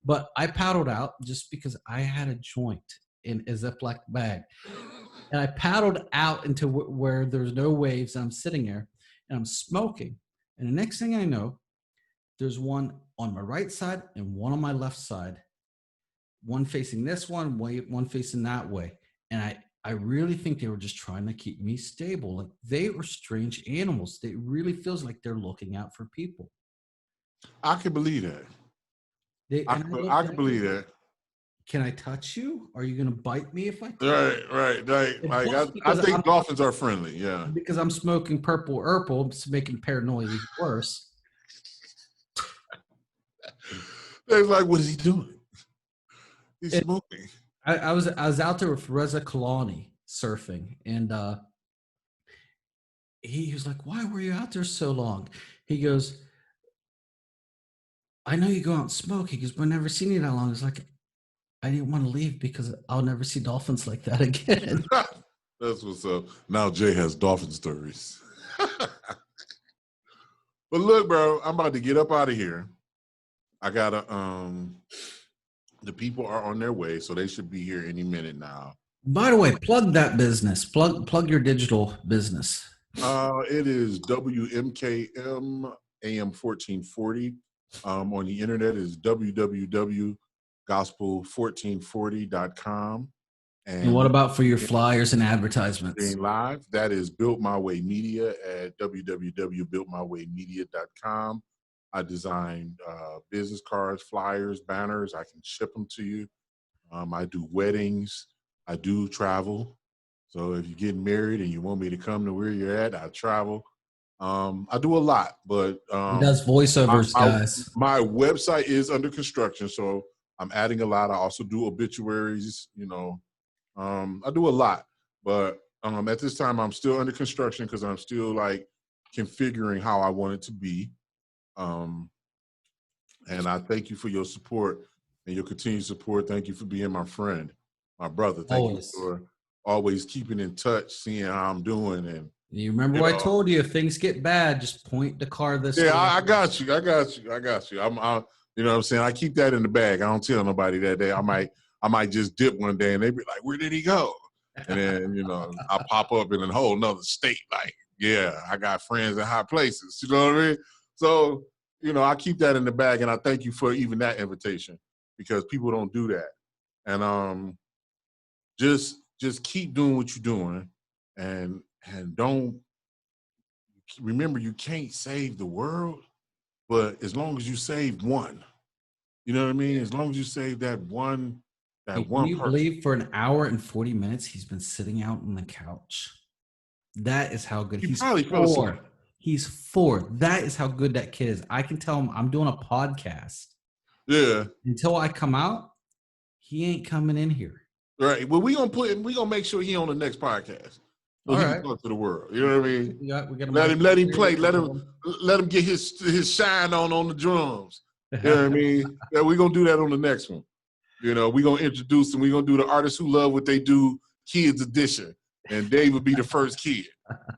But I paddled out just because I had a joint in a Ziploc bag. And I paddled out into where there's no waves. And I'm sitting there and I'm smoking. And the next thing I know, there's one on my right side and one on my left side. One facing this one facing that way. And I really think they were just trying to keep me stable. Like, they are strange animals. It really feels like they're looking out for people.
I can believe that. I can believe that.
Can I touch you? Are you going to bite me if I touch
you? Right. Like, I think dolphins are friendly, yeah.
Because I'm smoking purple Urple, it's making paranoia even worse.
They're like, what is he doing? He's smoking.
I was out there with Reza Kalani surfing, and he was like, why were you out there so long? He goes, I know you go out and smoke. He goes, but I've never seen you that long. It's like, I didn't want to leave because I'll never see dolphins like that again.
That's what's up. Now Jay has dolphin stories. But look, bro, I'm about to get up out of here. I gotta the people are on their way, so they should be here any minute now.
By the way, plug that business. Plug your digital business.
It is WMKM AM 1440. On the internet is www.gospel1440.com.
And what about for your flyers and advertisements?
Live, that is Built My Way Media at www.builtmywaymedia.com. I design business cards, flyers, banners. I can ship them to you. I do weddings. I do travel. So if you're getting married and you want me to come to where you're at, I travel. I do a lot, but
he does voiceovers, guys.
My website is under construction, so I'm adding a lot. I also do obituaries. I do a lot, but at this time I'm still under construction because I'm still like configuring how I want it to be. And I thank you for your support and your continued support. Thank you for being my friend, my brother. Thank you for always keeping in touch, seeing how I'm doing. And
you remember what I told you, if things get bad, just point the car this way.
Yeah, I got you. I'm, you know what I'm saying? I keep that in the bag. I don't tell nobody that day. I might just dip one day and they be like, where did he go? And then, I pop up in a whole nother state. Like, yeah, I got friends in high places. You know what I mean? So, I keep that in the bag, and I thank you for even that invitation because people don't do that. And just keep doing what you're doing, and don't remember you can't save the world, but as long as you save one, you know what I mean? As long as you save that one
Can you believe for an hour and 40 minutes he's been sitting out on the couch? That is how good he's probably 4. He's 4. That is how good that kid is. I can tell him I'm doing a podcast.
Yeah.
Until I come out, he ain't coming in here.
Right. Well, we gonna make sure he on the next podcast. So he can talk to the world. You know what I mean? Let him play. Let him get his shine on the drums. You know what I mean? Yeah, we're gonna do that on the next one. We're gonna introduce him. We're gonna do the artists who love what they do, kids edition. And Dave would be the first kid.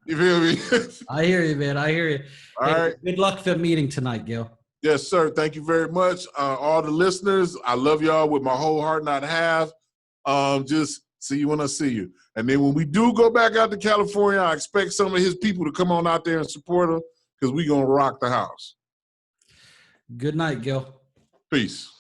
You feel me?
I hear you, man. I hear you.
All right.
Good luck for the meeting tonight, Gil.
Yes, sir. Thank you very much. All the listeners, I love y'all with my whole heart, not half. Just see you when I see you. And then when we do go back out to California, I expect some of his people to come on out there and support him because we're going to rock the house.
Good night, Gil.
Peace.